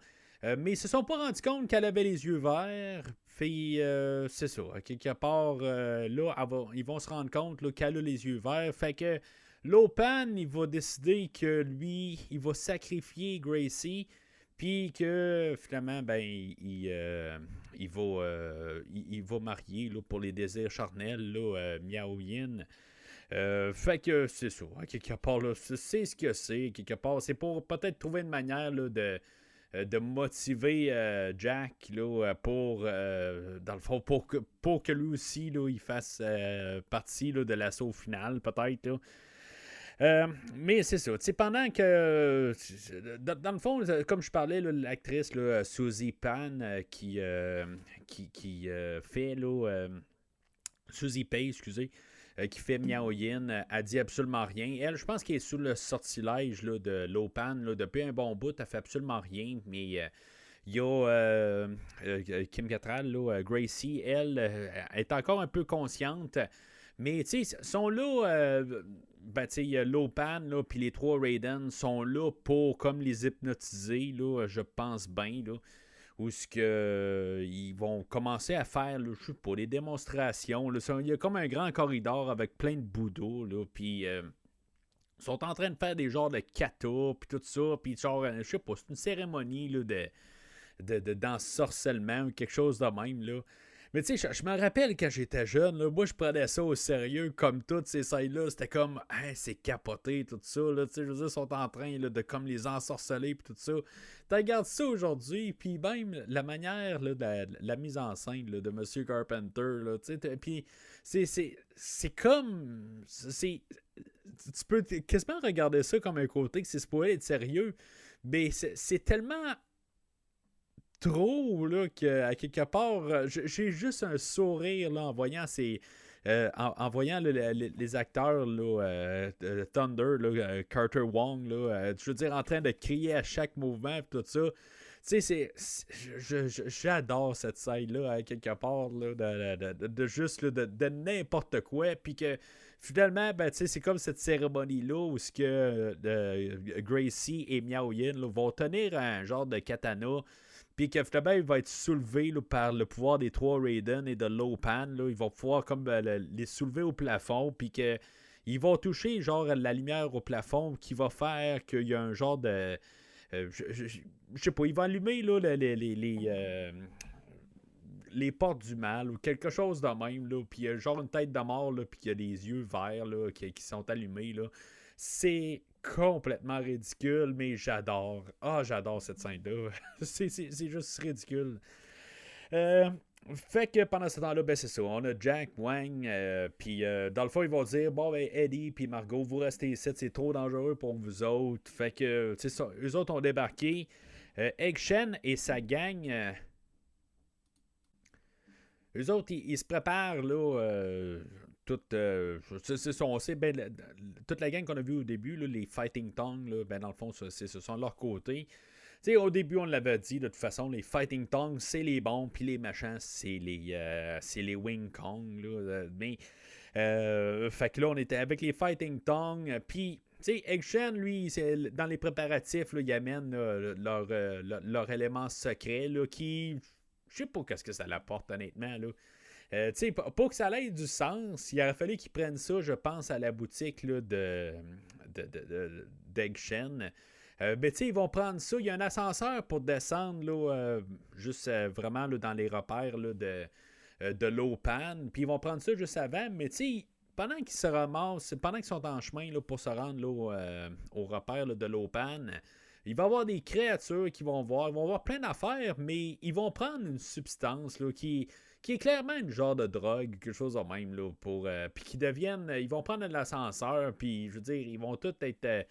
Mais ils se sont pas rendus compte qu'elle avait les yeux verts. Puis, c'est ça. À quelque part, là, ils vont se rendre compte là, qu'elle a les yeux verts. Fait que Lopan, il va décider que lui, il va sacrifier Gracie. Puis que, finalement, ben, il va marier là, pour les désirs charnels, là, Miao Yin. Fait que c'est ça. À quelque part, là, c'est ce que c'est. Quelque part, c'est pour peut-être trouver une manière là, de motiver Jack là, pour dans le fond pour que lui aussi là, il fasse partie là, de l'assaut final peut-être là. Mais c'est ça, pendant que dans le fond, comme je parlais là, l'actrice là, Suzy Pan qui fait là, Suzy Pay, excusez, qui fait Miao Yin, elle dit absolument rien. Elle, je pense qu'elle est sous le sortilège là, de Lopan. Là, depuis un bon bout, elle fait absolument rien. Mais il y a Kim Cattrall, là, Gracie, elle est encore un peu consciente. Mais tu sais, sont là, ben, tu sais, Lopan, puis les trois Raiden sont là pour comme les hypnotiser, là, je pense bien, là. Où ce que ils vont commencer à faire, là, je sais pas, des démonstrations. Là, il y a comme un grand corridor avec plein de bouddhas, là, puis ils sont en train de faire des genres de kata, puis tout ça, puis genre, je sais pas, c'est une cérémonie là, d'ensorcellement ou quelque chose de même, là. Mais tu sais, je me rappelle quand j'étais jeune, là, moi je prenais ça au sérieux, comme toutes ces scènes-là. C'était comme, hey, c'est capoté, tout ça. Là, je veux dire, ils sont en train là, de comme les ensorceler, puis tout ça. Tu regardes ça aujourd'hui, puis même la manière là, de la mise en scène là, de M. Carpenter, puis c'est comme. Tu peux quasiment regarder ça comme un côté que c'est supposé être sérieux, mais c'est tellement trop là qu'à quelque part j'ai juste un sourire là, en voyant en voyant là, les acteurs là, Thunder là, Carter Wong là, je veux dire en train de crier à chaque mouvement et tout ça. Tu sais, j'adore cette scène-là, à quelque part, là, de juste là, de n'importe quoi. Puis que finalement, ben, c'est comme cette cérémonie-là où Gracie et Miao Yin là, vont tenir un genre de katana. Puis que finalement, il va être soulevé là, par le pouvoir des 3 Raiden et de Lopan. Là. Ils vont pouvoir comme les soulever au plafond. Puis que ils vont toucher genre la lumière au plafond qui va faire qu'il y a un genre de. Je sais pas, ils vont allumer là, les portes du mal ou quelque chose de même. Puis il y a genre une tête de mort, puis il y a des yeux verts là, qui sont allumés. Là. C'est complètement ridicule, mais j'adore. Ah, j'adore cette scène-là. c'est juste ridicule. Fait que pendant ce temps-là, ben c'est ça. On a Jack, Wang, puis dans le fond, ils vont dire bon, ben Eddie puis Margot, vous restez ici, c'est trop dangereux pour vous autres. Fait que, tu sais, eux autres ont débarqué. Egg Shen et sa gang, eux autres, ils se préparent, là, on sait, ben, toute la gang qu'on a vue au début, là, les Fighting Tongues, là, ben, dans le fond, ce sont de leur côté. T'sais, au début, on l'avait dit, de toute façon, les Fighting Tongues, c'est les bons, puis les machins, c'est les Wing Kong. Là, mais, fait que là, on était avec les Fighting Tongues, puis, tu sais, Egg Shen, lui, dans les préparatifs, là, il amène leur élément secret, là, qui, je sais pas qu'est-ce que ça l'apporte, honnêtement, là. Pour que ça ait du sens, il aurait fallu qu'ils prennent ça, je pense, à la boutique là, d'Egg Shen. Ben, ils vont prendre ça. Il y a un ascenseur pour descendre là, juste vraiment là, dans les repères là, de Lopan. Puis ils vont prendre ça juste avant. Mais pendant qu'ils se ramassent, pendant qu'ils sont en chemin là, pour se rendre là, au repère là, de Lopan, il va y avoir des créatures qui vont voir. Ils vont voir plein d'affaires, mais ils vont prendre une substance là, qui est clairement une genre de drogue, quelque chose de même, là, puis qui deviennent. Ils vont prendre de l'ascenseur, puis je veux dire, ils vont tous être.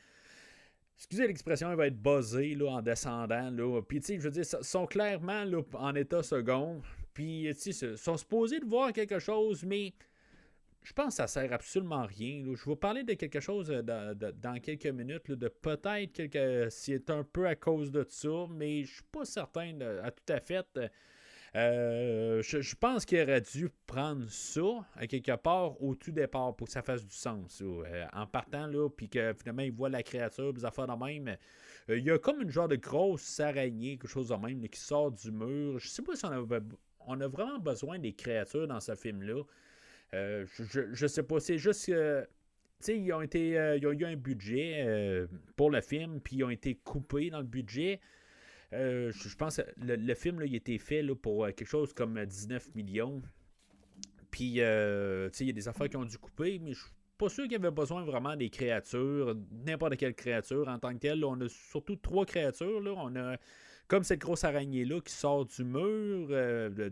Excusez l'expression, il va être buzzé là, en descendant. Là. Puis, tu sais, je veux dire, ils sont clairement là, en état second. Puis, tu sais, ils sont supposés de voir quelque chose, mais je pense que ça sert absolument à rien. Là. Je vais vous parler de quelque chose dans quelques minutes, là, de peut-être c'est un peu à cause de ça, mais je suis pas certain à tout à fait. Je pense qu'il aurait dû prendre ça à quelque part au tout départ pour que ça fasse du sens. En partant là, puis que finalement il voit la créature, des affaires de même. Il y a comme une genre de grosse araignée, quelque chose de même, là, qui sort du mur. Je sais pas si on a vraiment besoin des créatures dans ce film-là. Je sais pas, c'est juste que. Ils ont eu un budget pour le film, puis ils ont été coupés dans le budget. Je pense que le film, là, il a été fait là, pour quelque chose comme 19 millions. Puis, il y a des affaires qui ont dû couper, mais je suis pas sûr qu'il y avait besoin vraiment des créatures, n'importe quelle créature en tant que telle. Là, on a surtout 3 créatures. Là. On a comme cette grosse araignée-là qui sort du mur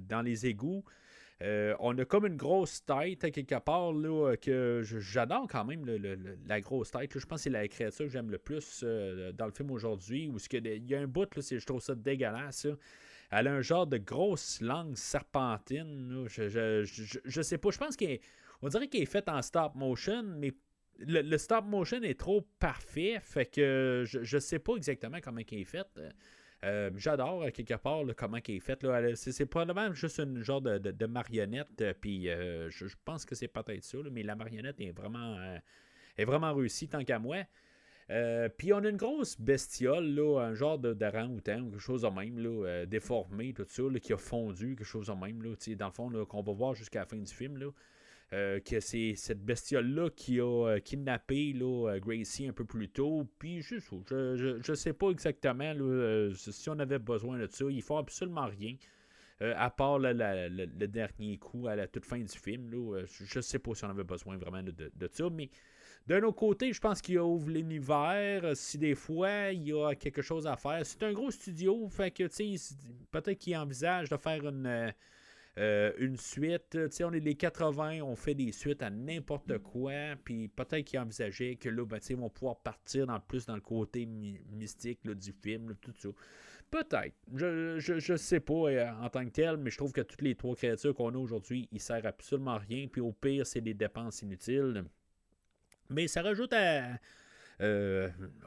dans les égouts. On a comme une grosse tête à quelque part là, que j'adore quand même la grosse tête. Là. Je pense que c'est la créature que j'aime le plus dans le film aujourd'hui. Où il y a un bout, là, je trouve ça dégueulasse. Là. Elle a un genre de grosse langue serpentine. Là. Je sais pas. Je pense qu'on dirait qu'elle est faite en stop motion, mais le stop motion est trop parfait. Fait que je sais pas exactement comment elle est faite. J'adore quelque part là, comment elle est faite. Là. C'est probablement juste une genre de marionnette. Puis je pense que c'est peut-être ça. Là, mais la marionnette est vraiment réussie tant qu'à moi. Puis on a une grosse bestiole, là, un genre d'orang-outan ou quelque chose de même, là, déformé, tout ça, là, qui a fondu, quelque chose de même, là, dans le fond, là, qu'on va voir jusqu'à la fin du film. Là. Que c'est cette bestiole-là qui a kidnappé là, Gracie un peu plus tôt. Puis je sais pas exactement là, si on avait besoin de ça. Ils font absolument rien. À part le dernier coup à la toute fin du film, là, je sais pas si on avait besoin vraiment de ça, mais d'un autre côté, je pense qu'il ouvre l'univers. Si des fois, il y a quelque chose à faire. C'est un gros studio, fait que, tu sais, peut-être qu'il envisage de faire une suite. Tu sais, on est les 80, on fait des suites à n'importe quoi, puis peut-être qu'il envisageait que là, ben, tu sais, ils vont pouvoir partir plus dans le côté mystique là, du film, là, tout ça. Peut-être. Je sais pas en tant que tel, mais je trouve que toutes les 3 créatures qu'on a aujourd'hui, ils servent absolument à rien, puis au pire, c'est des dépenses inutiles. Mais ça rajoute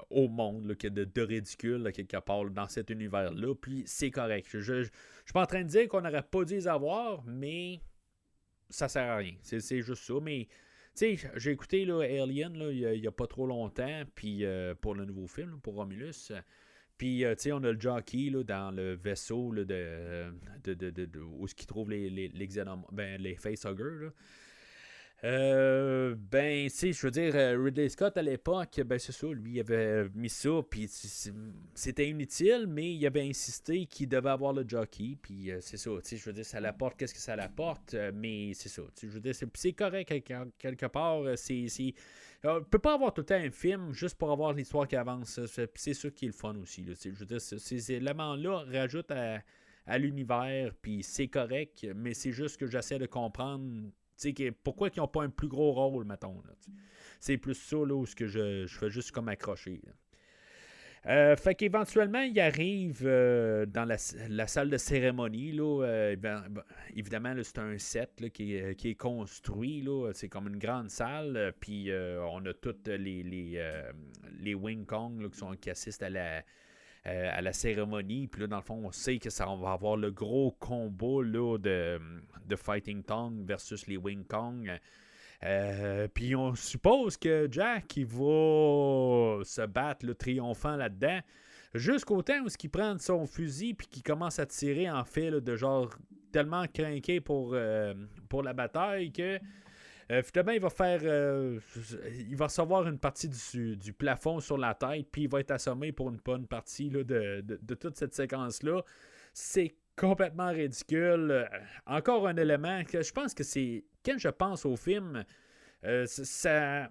au monde là, de ridicule là, quelque part dans cet univers-là. Puis c'est correct. Je suis pas en train de dire qu'on n'aurait pas dû les avoir, mais ça sert à rien. C'est juste ça. Mais tu sais, j'ai écouté là, Alien là, il y a pas trop longtemps, puis pour le nouveau film, là, pour Romulus. Puis, tu sais, on a le jockey là, dans le vaisseau là, où ce qui trouve les facehuggers. Là. Ben, tu sais, je veux dire, Ridley Scott à l'époque, ben c'est ça, lui, il avait mis ça, puis c'était inutile, mais il avait insisté qu'il devait avoir le jockey, puis c'est ça, tu sais, je veux dire, ça l'apporte, qu'est-ce que ça l'apporte, mais c'est ça, tu sais, je veux dire, c'est correct quelque part, on peut pas avoir tout le temps un film juste pour avoir l'histoire qui avance, c'est ça qui est le fun aussi, là, je veux dire, ces éléments-là rajoutent à l'univers, puis c'est correct, mais c'est juste que j'essaie de comprendre. Pourquoi ils n'ont pas un plus gros rôle, mettons. Là, c'est plus ça là, où je fais juste comme accrocher. Fait qu'éventuellement, il arrive dans la salle de cérémonie. Là, évidemment, là, c'est un set là, qui est construit. Là, c'est comme une grande salle. Puis on a toutes les Wing Kong là, qui assistent à la cérémonie. Puis là, dans le fond, on sait que ça on va avoir le gros combat là, de Fighting Tongue versus les Wing Kong. Puis on suppose que Jack il va se battre le triomphant là-dedans. Jusqu'au temps où il prend son fusil puis qu'il commence à tirer en fait là, de genre tellement craqué pour la bataille que finalement, il va recevoir une partie du plafond sur la tête, puis il va être assommé pour une bonne partie là, de toute cette séquence-là. C'est complètement ridicule. Encore un élément que je pense que c'est... Quand je pense au film, c'est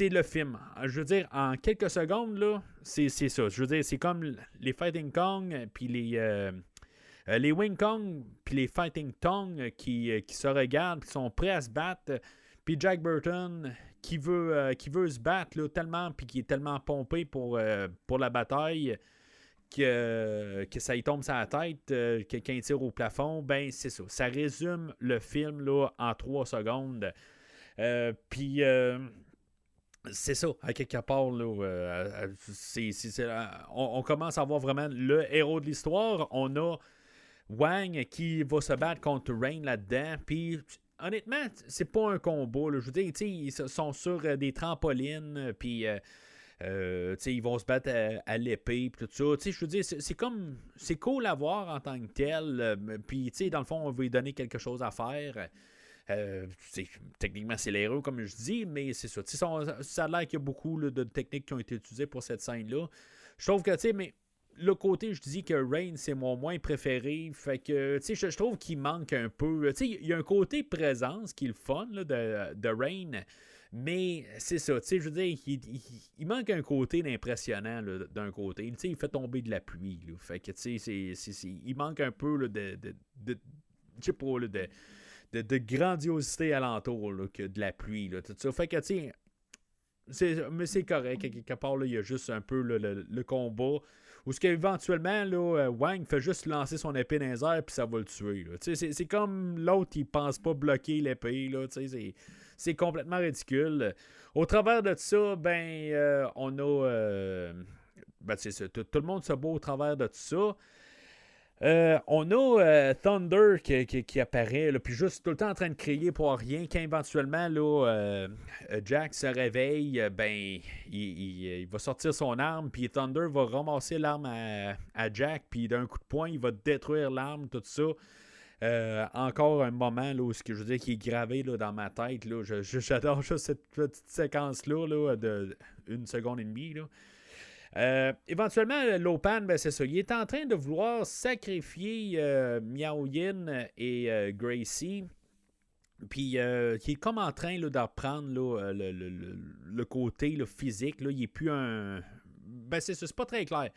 le film. Je veux dire, en quelques secondes, là, c'est ça. Je veux dire, c'est comme les Fighting Kong, puis les Wing Kong puis les Fighting Tongue qui se regardent, qui sont prêts à se battre, puis Jack Burton qui veut se battre là, tellement, puis qui est tellement pompé pour la bataille que ça y tombe sur la tête, quelqu'un tire au plafond, ben c'est ça. Ça résume le film là, en 3 secondes. Puis c'est ça, à quelque part, là, on commence à voir vraiment le héros de l'histoire. On a Wang qui va se battre contre Rain là-dedans. Puis, honnêtement, c'est pas un combat. Là. Je veux dire, ils sont sur des trampolines. Puis, ils vont se battre à l'épée. Puis tout ça. Je veux dire, c'est cool à voir en tant que tel. Puis, dans le fond, on veut lui donner quelque chose à faire. Techniquement, c'est l'héros, comme je dis. Mais c'est ça. Ça a l'air qu'il y a beaucoup là, de techniques qui ont été utilisées pour cette scène-là. Je trouve que, mais. Le côté, je dis que Rain, c'est mon moins préféré. Fait que, tu sais, je trouve qu'il manque un peu. Tu sais, il y a un côté présence qui est le fun là, de Rain. Mais c'est ça, tu sais, je veux dire, il manque un côté d'impressionnant là, d'un côté. Tu sais, il fait tomber de la pluie. Là, fait que, tu sais, il manque un peu là, je sais pas, là, de grandiosité alentour là, que de la pluie. Là, tout ça. Fait que, tu sais, mais c'est correct. Quelque part, là, il y a juste un peu là, le combat. Ou ce qu'éventuellement, là, Wang fait juste lancer son épée dans les airs puis ça va le tuer. Là. C'est comme l'autre, il pense pas bloquer l'épée. Là, c'est complètement ridicule. Au travers de ça, ben, on a... c'est ça, tout le monde se bat au travers de tout ça. On a Thunder qui apparaît, là, puis juste tout le temps en train de crier pour rien. Quand éventuellement là, Jack se réveille, ben il va sortir son arme, puis Thunder va ramasser l'arme à Jack, puis d'un coup de poing, il va détruire l'arme, tout ça. Encore un moment là, où ce que je veux dire qui est gravé là, dans ma tête. Là, j'adore juste cette petite séquence-là là, de 1 seconde et demie. Là. Éventuellement, Lopan, ben c'est ça. Il est en train de vouloir sacrifier Miao Yin et Gracie. Puis, qui est comme en train là, d'apprendre là, le côté là, physique. Là. Il est plus un. Ben, c'est ça, c'est pas très clair.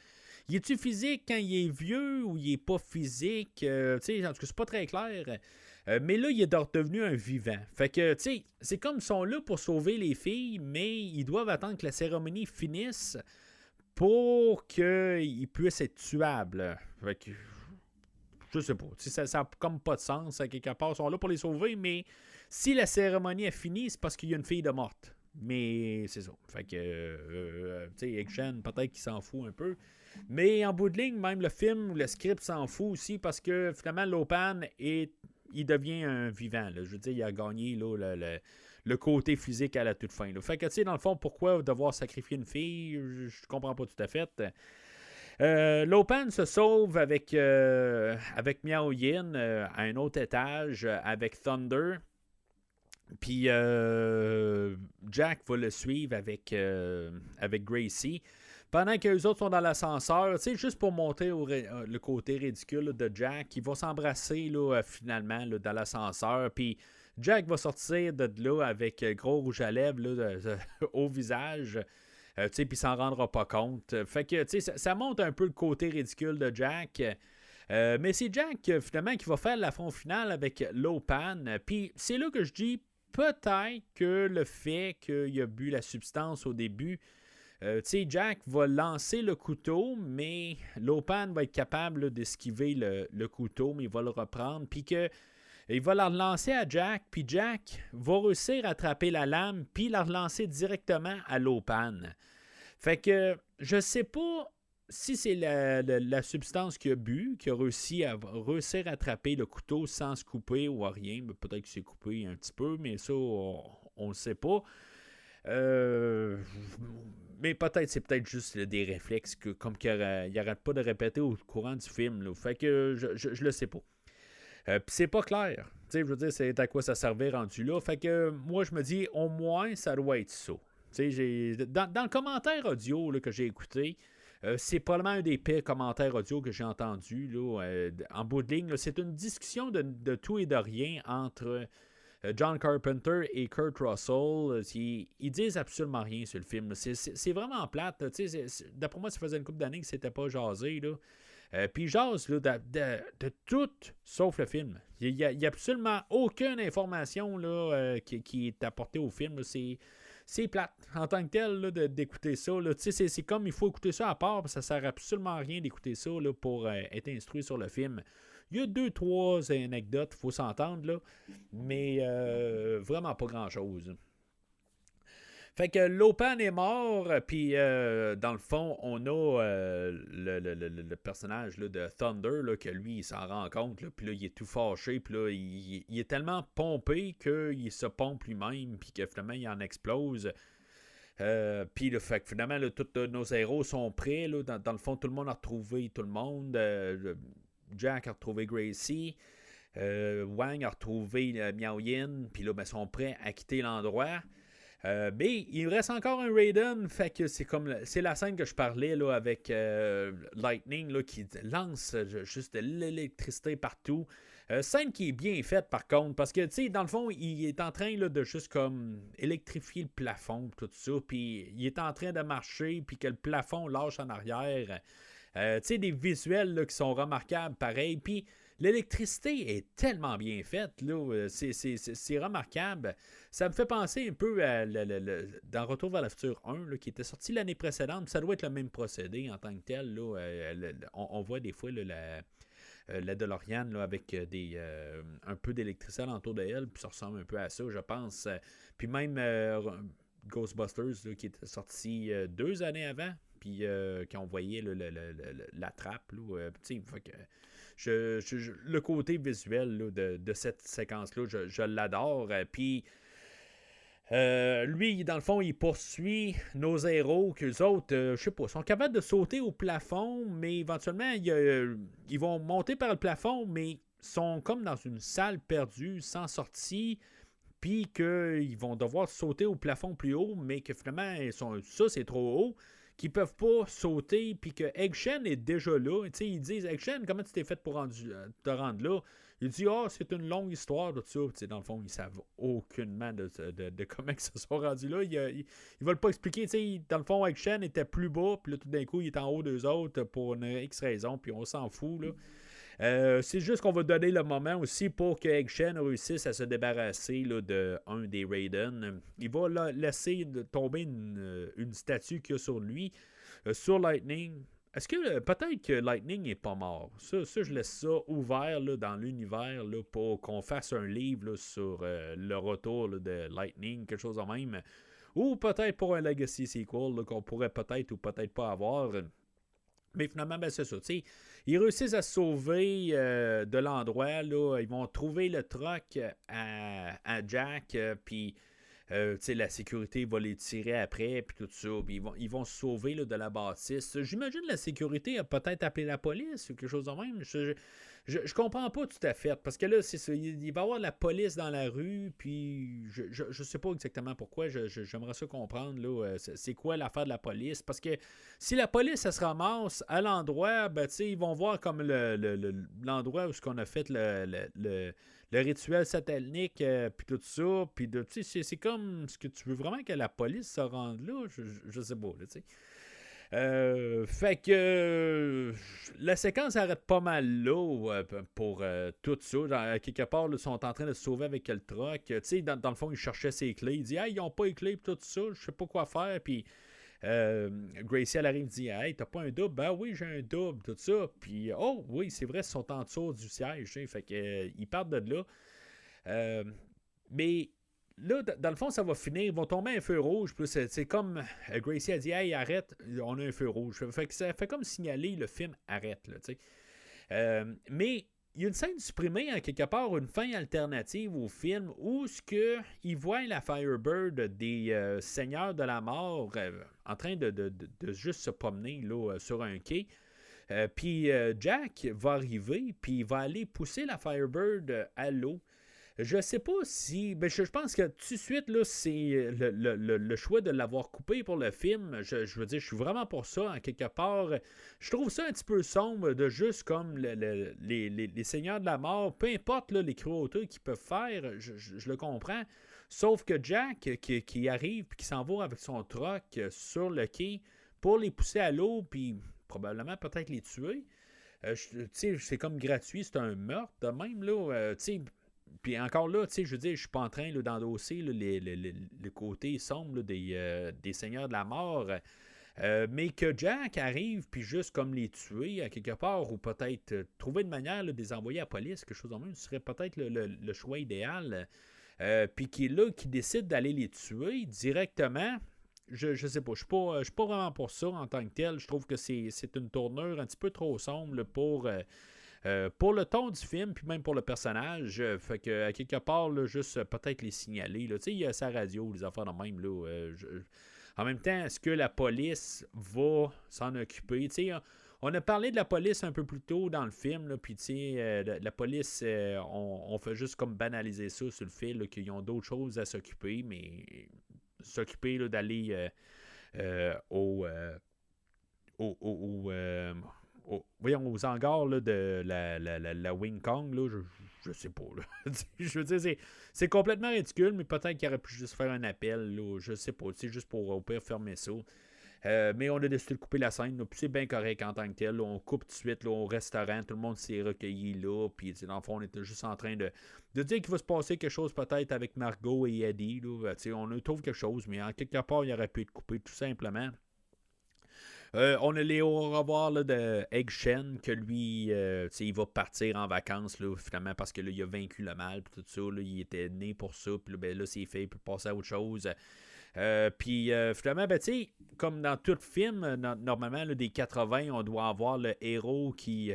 Il est-tu physique quand il est vieux ou il est pas physique? Tu sais, en tout cas, c'est pas très clair. Mais là, il est redevenu un vivant. Fait que, tu sais, c'est comme ils sont là pour sauver les filles, mais ils doivent attendre que la cérémonie finisse pour qu'il puisse être tuable. Fait que, je sais pas. Ça n'a comme pas de sens. À quelque part, ils sont là pour les sauver, mais si la cérémonie est finie, c'est parce qu'il y a une fille de morte. Mais c'est ça. Fait que, tu sais, Action, peut-être qu'il s'en fout un peu. Mais en bout de ligne, même le film ou le script s'en fout aussi parce que finalement, Lopan, il devient un vivant. Là. Je veux dire, il a gagné là, le côté physique à la toute fin. Là. Fait que, tu sais, dans le fond, pourquoi devoir sacrifier une fille? Je comprends pas tout à fait. Lopan se sauve avec Miao Yin à un autre étage avec Thunder. Puis Jack va le suivre avec Gracie. Pendant que les autres sont dans l'ascenseur, tu sais, juste pour montrer le côté ridicule là, de Jack, il va s'embrasser là, finalement là, dans l'ascenseur. Puis Jack va sortir de là avec gros rouge à lèvres là, au visage. Tu sais, puis il s'en rendra pas compte. Fait que, tu sais, ça montre un peu le côté ridicule de Jack. Mais c'est Jack, finalement, qui va faire l'affront final avec Lopan. Puis c'est là que je dis, peut-être que le fait qu'il a bu la substance au début, tu sais, Jack va lancer le couteau, mais Lopan va être capable là, d'esquiver le couteau, mais il va le reprendre. Puis que il va la relancer à Jack, puis Jack va réussir à attraper la lame, puis la relancer directement à Lopan. Fait que je sais pas si c'est la substance qu'il a bu, qui a réussi à attraper le couteau sans se couper ou à rien. Peut-être qu'il s'est coupé un petit peu, mais ça, on le sait pas. Mais c'est peut-être juste des réflexes comme qu'il n'arrête pas de répéter au courant du film. Là. Fait que je le sais pas. Puis c'est pas clair. Tu sais, je veux dire, c'est à quoi ça servait rendu là. Fait que moi, je me dis, au moins, ça doit être ça. Tu sais, dans le commentaire audio là, que j'ai écouté, c'est probablement un des pires commentaires audio que j'ai entendu. Là, en bout de ligne, là, c'est une discussion de tout et de rien entre John Carpenter et Kurt Russell. Ils disent absolument rien sur le film. C'est vraiment plate. D'après moi, ça faisait une couple d'années que c'était pas jasé. Puis jase là, de tout sauf le film. Il n'y a absolument aucune information là, qui est apportée au film. Là. C'est plate en tant que tel là, d'écouter ça. Là. C'est comme il faut écouter ça à part, parce que ça ne sert absolument à rien d'écouter ça là, pour être instruit sur le film. Il y a 2-3 anecdotes, il faut s'entendre, là, mais vraiment pas grand-chose. Fait que Lopan est mort, puis dans le fond, on a le personnage là, de Thunder, là, que lui, il s'en rend compte, puis là, il est tout fâché, puis là, il est tellement pompé qu'il se pompe lui-même, puis que finalement, il en explose. Puis le fait que finalement, là, tous nos héros sont prêts, là, dans le fond, tout le monde a retrouvé tout le monde. Jack a retrouvé Gracie. Wang a retrouvé Miao Yin, puis là, ben, sont prêts à quitter l'endroit. Mais il reste encore un Raiden, fait que c'est la scène que je parlais là, avec Lightning là, qui lance juste de l'électricité partout. Scène qui est bien faite par contre, parce que tu sais, dans le fond, il est en train là, de juste comme électrifier le plafond, tout ça, puis il est en train de marcher, puis que le plafond lâche en arrière. Tu sais, des visuels là, qui sont remarquables pareil, puis l'électricité est tellement bien faite, là, c'est remarquable. Ça me fait penser un peu à dans Retour vers le futur 1, là, qui était sorti l'année précédente. Ça doit être le même procédé en tant que tel. Là, on voit des fois là, la DeLorean là, avec un peu d'électricité autour de elle, puis ça ressemble un peu à ça, je pense. Puis même Ghostbusters, là, qui était sorti 2 années avant, puis quand on voyait là, la trappe, là, fait que le côté visuel là, de cette séquence-là, je l'adore. Puis lui, dans le fond, il poursuit nos héros, qu'eux autres, je sais pas, sont capables de sauter au plafond, mais éventuellement, ils vont monter par le plafond, mais sont comme dans une salle perdue, sans sortie, puis qu'ils vont devoir sauter au plafond plus haut, mais que finalement, ça, c'est trop haut, qui peuvent pas sauter, puis que Egg Shen est déjà là. Tu sais, ils disent, Egg Shen, comment tu t'es fait pour te rendre là? Il dit, c'est une longue histoire de tout ça. Tu sais, dans le fond, ils savent aucunement de comment ils se sont rendus là. Ils veulent pas expliquer. Tu sais, dans le fond, Egg Shen était plus bas, puis là, tout d'un coup, il est en haut d'eux autres pour une X raison, puis on s'en fout, là. C'est juste qu'on va donner le moment aussi pour que Egg Shen réussisse à se débarrasser là, de un des Raiden. Il va laisser tomber une statue qu'il y a sur lui, sur Lightning. Est-ce que peut-être que Lightning n'est pas mort? Ça, je laisse ça ouvert là, dans l'univers là, pour qu'on fasse un livre là, sur le retour là, de Lightning, quelque chose de même. Ou peut-être pour un Legacy sequel là, qu'on pourrait peut-être ou peut-être pas avoir. Mais finalement, ben c'est ça. T'sais, ils réussissent à se sauver de l'endroit. Là. Ils vont trouver le truck à Jack. Puis la sécurité va les tirer après. Puis tout ça. Puis ils vont se sauver là, de la bâtisse. J'imagine la sécurité a peut-être appelé la police ou quelque chose de même. Je comprends pas tout à fait. Parce que là, c'est ça. Il va y avoir la police dans la rue. Puis je sais pas exactement pourquoi. J'aimerais ça comprendre. Là, c'est quoi l'affaire de la police. Parce que si la police, elle se ramasse à l'endroit, ben, ils vont voir comme l'endroit où on a fait le rituel satanique, puis tout ça. Puis c'est comme ce que tu veux vraiment que la police se rende là. Je sais pas. Là, fait que la séquence arrête pas mal là pour tout ça. Quelque part, ils sont en train de se sauver avec le truck. Dans le fond, ils cherchaient ses clés. Ils disent ils n'ont pas les clés pour tout ça, je sais pas quoi faire. Puis Gracie, elle arrive et dit hey, t'as pas un double? Ben oui, j'ai un double, tout ça. Puis oh oui, c'est vrai, ils sont en dessous du siège. Fait que ils partent de là. Mais là, dans le fond, ça va finir. Ils vont tomber un feu rouge. Puis c'est comme Gracie a dit hey, arrête, on a un feu rouge. Fait que ça fait comme signaler le film arrête. Là, mais il y a une scène supprimée, en quelque part, une fin alternative au film où ils voient la Firebird des Seigneurs de la Mort en train de juste se promener là, sur un quai. Puis Jack va arriver, puis il va aller pousser la Firebird à l'eau. Je sais pas si... Ben, je pense que tout de suite, là, c'est le choix de l'avoir coupé pour le film. Je veux dire, je suis vraiment pour ça, en quelque part. Je trouve ça un petit peu sombre de juste comme les Seigneurs de la Mort. Peu importe là, les cruautés qu'ils peuvent faire, je le comprends. Sauf que Jack, qui arrive et qui s'en va avec son truck sur le quai pour les pousser à l'eau, puis probablement peut-être les tuer. C'est comme gratuit, c'est un meurtre de même, là. Puis encore là, je veux dire, je suis pas en train d'endosser le côté sombre là, des Seigneurs de la Mort. Mais que Jack arrive, puis juste comme les tuer à quelque part, ou peut-être trouver une manière là, de les envoyer à la police, quelque chose de même, ce serait peut-être le choix idéal. Puis qui est là, qui décide d'aller les tuer directement. Je sais pas, je suis pas vraiment pour ça en tant que tel. Je trouve que c'est une tournure un petit peu trop sombre là, pour le ton du film, puis même pour le personnage. Fait que à quelque part, là, juste peut-être les signaler. Il y a sa radio, les affaires de même. Là, en même temps, est-ce que la police va s'en occuper? On a parlé de la police un peu plus tôt dans le film, puis la police, on fait juste comme banaliser ça sur le fait là, qu'ils ont d'autres choses à s'occuper, mais s'occuper là, d'aller aux hangars là, de la Wing Kong, là, je sais pas. Là. Je veux dire, c'est complètement ridicule, mais peut-être qu'il aurait pu juste faire un appel. Là, je sais pas. C'est juste pour au pire fermer ça. Mais on a décidé de couper la scène. Là, puis c'est bien correct en tant que tel. Là, on coupe tout de suite là, au restaurant. Tout le monde s'est recueilli là. Puis dans le fond, on était juste en train de dire qu'il va se passer quelque chose peut-être avec Margot et Eddie. Là. On trouve quelque chose, mais en quelque part, il aurait pu être coupé tout simplement. On a les au revoir là, de Egg Shen, que lui, il va partir en vacances, là, finalement, parce que là, il a vaincu le mal, puis tout ça, là, il était né pour ça, puis là, c'est fait, il peut passer à autre chose. Puis finalement, ben, comme dans tout film, normalement, là, des 80, on doit avoir le héros qui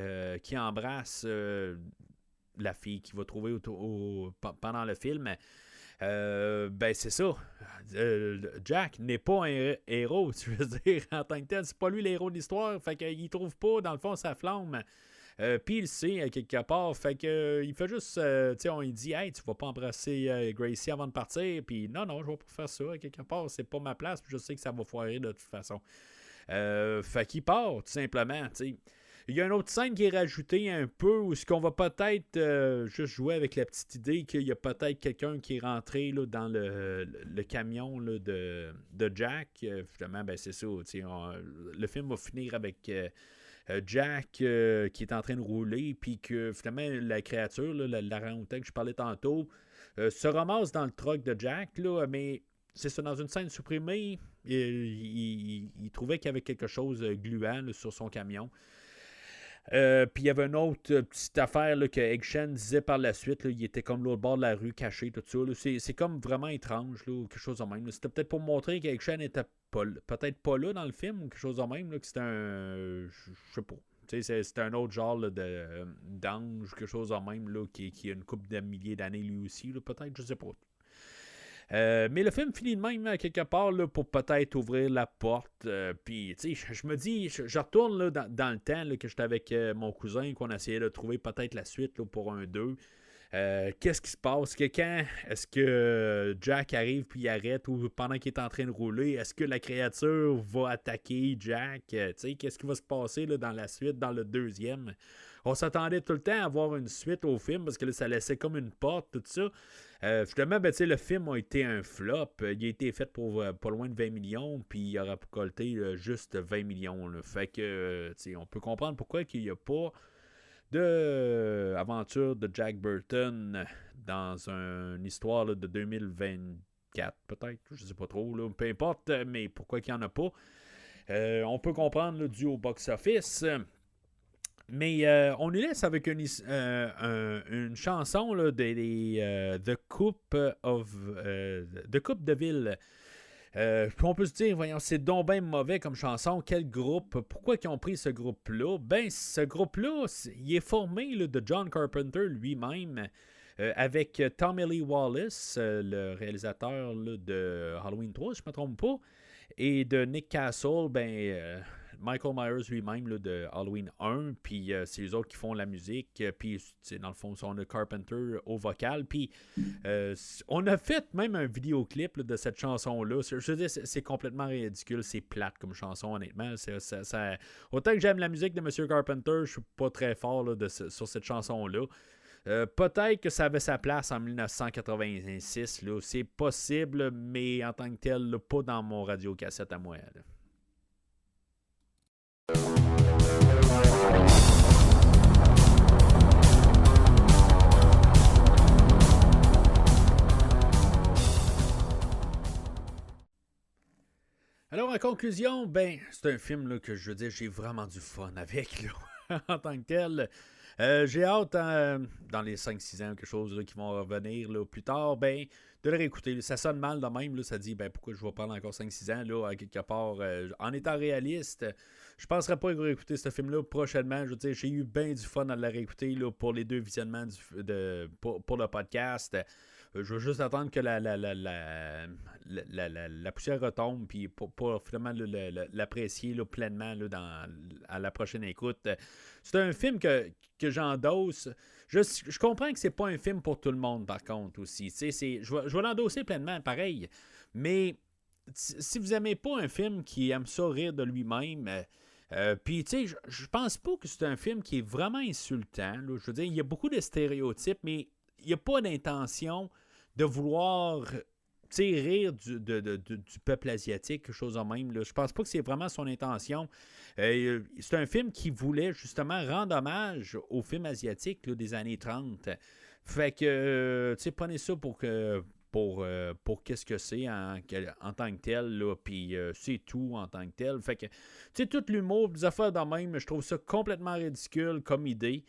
embrasse la fille qu'il va trouver pendant le film. Ben c'est ça. Jack n'est pas un héros, tu veux dire, en tant que tel. C'est pas lui l'héros de l'histoire. Fait qu'il trouve pas, dans le fond, sa flamme. Puis il sait, à quelque part. Fait que il fait juste, on lui dit, hey, tu vas pas embrasser Gracie avant de partir. Puis non, je vais pas faire ça, à quelque part. C'est pas ma place. Puis je sais que ça va foirer de toute façon. Fait qu'il part, tout simplement, tu sais. Il y a une autre scène qui est rajoutée un peu où ce qu'on va peut-être juste jouer avec la petite idée qu'il y a peut-être quelqu'un qui est rentré là, dans le camion là, de Jack. Finalement, ben, c'est ça. Le film va finir avec Jack qui est en train de rouler, puis que finalement la créature, là, l'orang-outan que je parlais tantôt, se ramasse dans le truck de Jack, là, mais c'est ça, dans une scène supprimée, il trouvait qu'il y avait quelque chose gluant là, sur son camion. Puis il y avait une autre petite affaire là, que Egg Shen disait par la suite. Là, il était comme l'autre bord de la rue, caché, tout ça. Là. C'est comme vraiment étrange, là, ou quelque chose de même. Là. C'était peut-être pour montrer qu'Egg Shen était peut-être pas là dans le film, ou quelque chose de même. Là, que c'était un. Je sais pas. C'était un autre genre là, d'ange, quelque chose de même, là, qui a une couple de milliers d'années lui aussi. Là, peut-être, je sais pas. Mais le film finit de même à quelque part là, pour peut-être ouvrir la porte. Puis, tu sais, je me dis, je retourne là, dans le temps là, que j'étais avec mon cousin, qu'on essayait de trouver peut-être la suite là, pour un 2. Qu'est-ce qui se passe? Quand est-ce que Jack arrive puis il arrête ou pendant qu'il est en train de rouler? Est-ce que la créature va attaquer Jack? Qu'est-ce qui va se passer là, dans la suite, dans le deuxième? On s'attendait tout le temps à avoir une suite au film parce que là, ça laissait comme une porte, tout ça. Finalement, ben, le film a été un flop. Il a été fait pour pas loin de 20 millions, puis il aura colté juste 20 millions. Là. Fait que, on peut comprendre pourquoi il n'y a pas d'aventure de Jack Burton dans une histoire là, de 2024, peut-être. Je sais pas trop. Là. Peu importe, mais pourquoi il n'y en a pas. On peut comprendre là, dû au box-office. Mais on nous laisse avec une chanson là, The Coupe de Ville. Puis on peut se dire, voyons, c'est donc bien mauvais comme chanson. Quel groupe? Pourquoi ils ont pris ce groupe-là? Ben, ce groupe-là, il est formé là, de John Carpenter lui-même, avec Tommy Lee Wallace, le réalisateur là, de Halloween 3, si je ne me trompe pas, et de Nick Castle, Michael Myers lui-même là, de Halloween 1, puis c'est les autres qui font la musique, puis dans le fond, on a Carpenter au vocal, puis on a fait même un vidéoclip là, de cette chanson-là. Je veux dire, c'est complètement ridicule, c'est plate comme chanson, honnêtement. Autant que j'aime la musique de M. Carpenter, je suis pas très fort là, sur cette chanson-là. Peut-être que ça avait sa place en 1986, là. C'est possible, mais en tant que tel, là, pas dans mon radiocassette à moi. Là. Alors, en conclusion, c'est un film là, que je veux dire, j'ai vraiment du fun avec là, en tant que tel. J'ai hâte, dans les 5-6 ans, quelque chose là, qui vont revenir là, plus tard, de le réécouter. Ça sonne mal de même, là, ça dit pourquoi je vais prendre encore 5-6 ans, là, à quelque part. En étant réaliste, je ne penserais pas réécouter ce film-là prochainement. Je veux dire, j'ai eu bien du fun à le réécouter là, pour les 2 visionnements pour le podcast. Je veux juste attendre que la poussière retombe, puis pour finalement l'apprécier là, pleinement là, à la prochaine écoute. C'est un film que j'endosse. Je comprends que c'est pas un film pour tout le monde, par contre, aussi. Je vais l'endosser pleinement, pareil. Mais si vous n'aimez pas un film qui aime ça rire de lui-même, puis, tu sais, je pense pas que c'est un film qui est vraiment insultant. Là. Je veux dire, il y a beaucoup de stéréotypes, mais il n'y a pas d'intention de vouloir rire du peuple asiatique, quelque chose de même. Là. Je pense pas que c'est vraiment son intention. C'est un film qui voulait justement rendre hommage aux films asiatiques là, des années 30. Fait que, prenez ça pour qu'est-ce que c'est en tant que tel, là, puis c'est tout en tant que tel. Fait que, tout l'humour, des affaires de même, je trouve ça complètement ridicule comme idée.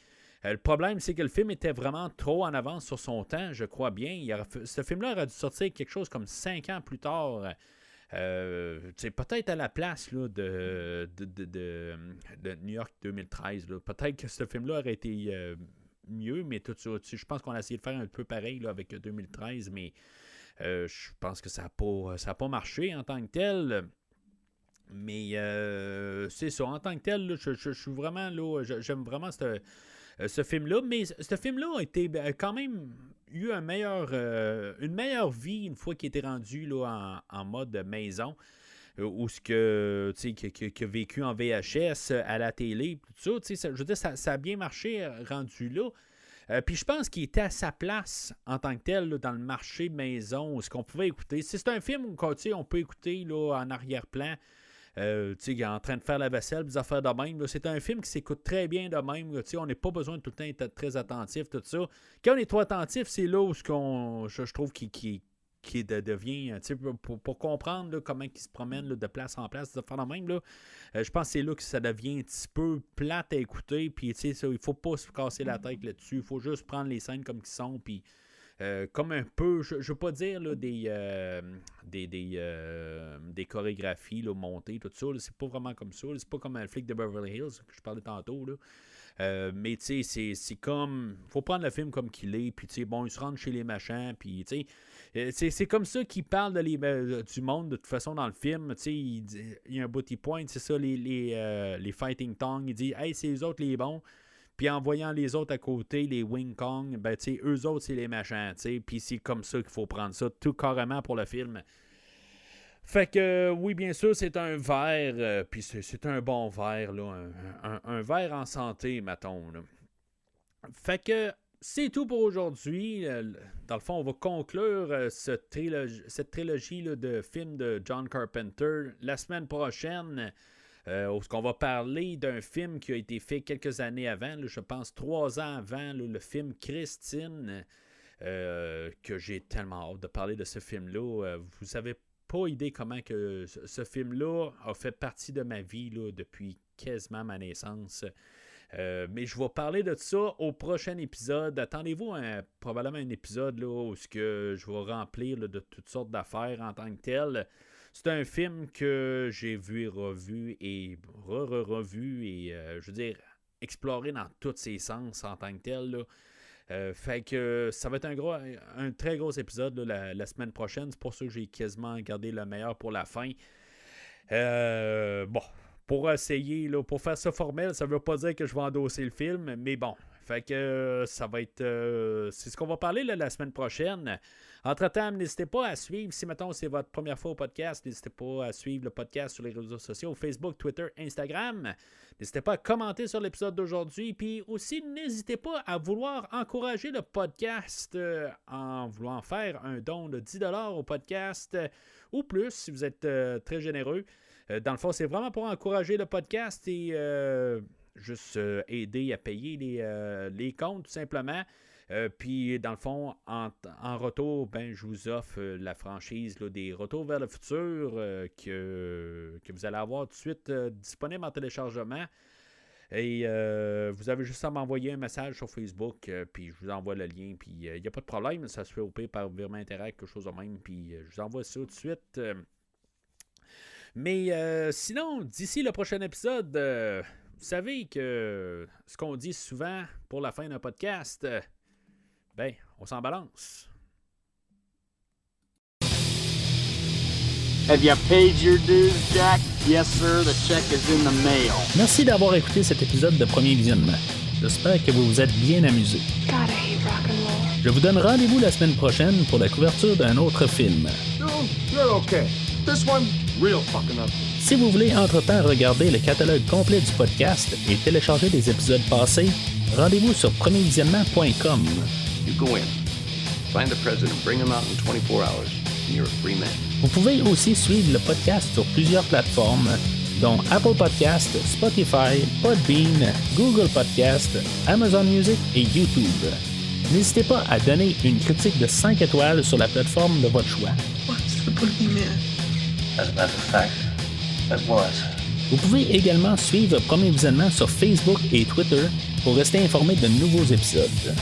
Le problème, c'est que le film était vraiment trop en avance sur son temps, je crois bien. Ce film-là aurait dû sortir quelque chose comme 5 ans plus tard. Peut-être à la place là, de New York 2013. Là. Peut-être que ce film-là aurait été mieux, mais tout ça, je pense qu'on a essayé de faire un peu pareil là, avec 2013, mais je pense que ça n'a pas marché en tant que tel. Mais c'est ça, en tant que tel, là, je suis vraiment là, j'aime vraiment ce film-là, mais ce film-là a été quand même eu une meilleure vie une fois qu'il était rendu là, en mode maison. ou ce que, qui a vécu en VHS à la télé, tout ça, je veux dire, ça a bien marché rendu là. Puis je pense qu'il était à sa place en tant que tel là, dans le marché maison, ce qu'on pouvait écouter. Si c'est un film où on peut écouter là, en arrière-plan, en train de faire la vaisselle, des affaires de même. Là, c'est un film qui s'écoute très bien de même. Là, on n'a pas besoin de tout le temps être très attentif, tout ça. Quand on est trop attentif, c'est là où je trouve qu'il devient, pour comprendre là, comment il se promène là, de place en place, des affaires de même. Là, je pense que c'est là que ça devient un petit peu plate à écouter. Puis il ne faut pas se casser la tête là-dessus. Il faut juste prendre les scènes comme ils sont. Puis comme un peu, je ne veux pas dire là, des chorégraphies là, montées, tout ça. Là, c'est pas vraiment comme ça. Là, c'est pas comme un flic de Beverly Hills que je parlais tantôt. Là. Mais tu sais, c'est comme. Faut prendre le film comme qu'il est. Puis tu sais, bon, ils se rendent chez les machins. Puis tu sais, c'est comme ça qu'ils parlent du monde de toute façon dans le film. Tu sais, il y a un bout, il pointe, c'est ça, les Fighting Tongues. Il dit, hey, c'est eux autres les bons. Puis en voyant les autres à côté, les Wing Kong, ben, tu sais, eux autres, c'est les machins, tu sais. Puis c'est comme ça qu'il faut prendre ça, tout carrément pour le film. Fait que, oui, bien sûr, c'est un verre, puis c'est un bon verre, là, un verre en santé, mettons, là. Fait que, c'est tout pour aujourd'hui. Dans le fond, on va conclure cette trilogie là, de films de John Carpenter la semaine prochaine. Où on va parler d'un film qui a été fait quelques années avant, là, je pense 3 ans avant, là, le film Christine, que j'ai tellement hâte de parler de ce film-là. Vous n'avez pas idée comment que ce film-là a fait partie de ma vie là, depuis quasiment ma naissance. Mais je vais parler de ça au prochain épisode. Attendez-vous probablement un épisode là, où je vais remplir là, de toutes sortes d'affaires en tant que tel. C'est un film que j'ai vu et revu et revu et, je veux dire, exploré dans tous ses sens en tant que tel. Là. Fait que ça va être un très gros épisode là, la semaine prochaine. C'est pour ça que j'ai quasiment gardé le meilleur pour la fin. Bon, pour essayer, là, pour faire ça formel, ça veut pas dire que je vais endosser le film, mais bon. Fait que ça va être... c'est ce qu'on va parler là, la semaine prochaine. Entre-temps, n'hésitez pas à suivre, si mettons c'est votre première fois au podcast, n'hésitez pas à suivre le podcast sur les réseaux sociaux, Facebook, Twitter, Instagram. N'hésitez pas à commenter sur l'épisode d'aujourd'hui. Puis aussi, n'hésitez pas à vouloir encourager le podcast en voulant faire un don de 10$ au podcast ou plus, si vous êtes très généreux. Dans le fond, c'est vraiment pour encourager le podcast et... juste aider à payer les comptes, tout simplement. Puis, dans le fond, en retour, ben, je vous offre la franchise là, des Retours vers le futur que vous allez avoir tout de suite disponible en téléchargement. Et vous avez juste à m'envoyer un message sur Facebook, puis je vous envoie le lien. Puis, il n'y a pas de problème, ça se fait au pire par virement Interact, quelque chose de même. Puis, je vous envoie ça tout de suite. Mais sinon, d'ici le prochain épisode... vous savez que ce qu'on dit souvent pour la fin d'un podcast, ben, on s'en balance. Have you paid your dues, Jack? Yes, sir. The check is in the mail. Merci d'avoir écouté cet épisode de Premier Visionnement. J'espère que vous vous êtes bien amusés. God, I hate rock and roll. Je vous donne rendez-vous la semaine prochaine pour la couverture d'un autre film. No, you're okay. This one, real fucking up. Si vous voulez entre-temps regarder le catalogue complet du podcast et télécharger des épisodes passés, rendez-vous sur premiervisionnement.com. You go in, find the president, bring him out in 24 hours, and you're a free man. Vous pouvez aussi suivre le podcast sur plusieurs plateformes, dont Apple Podcast, Spotify, Podbean, Google Podcast, Amazon Music et YouTube. N'hésitez pas à donner une critique de 5 étoiles sur la plateforme de votre choix. What's the boogeyman? As a matter of fact, it was. Vous pouvez également suivre Premier Visionnement sur Facebook et Twitter pour rester informé de nouveaux épisodes.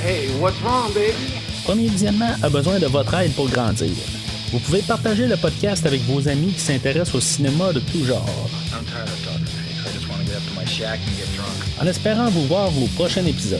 Hey, what's wrong, baby? Premier Visionnement a besoin de votre aide pour grandir. Vous pouvez partager le podcast avec vos amis qui s'intéressent au cinéma de tout genre. I'm tired of talking. I just want to get up to my shack and get drunk. En espérant vous voir au prochain épisode.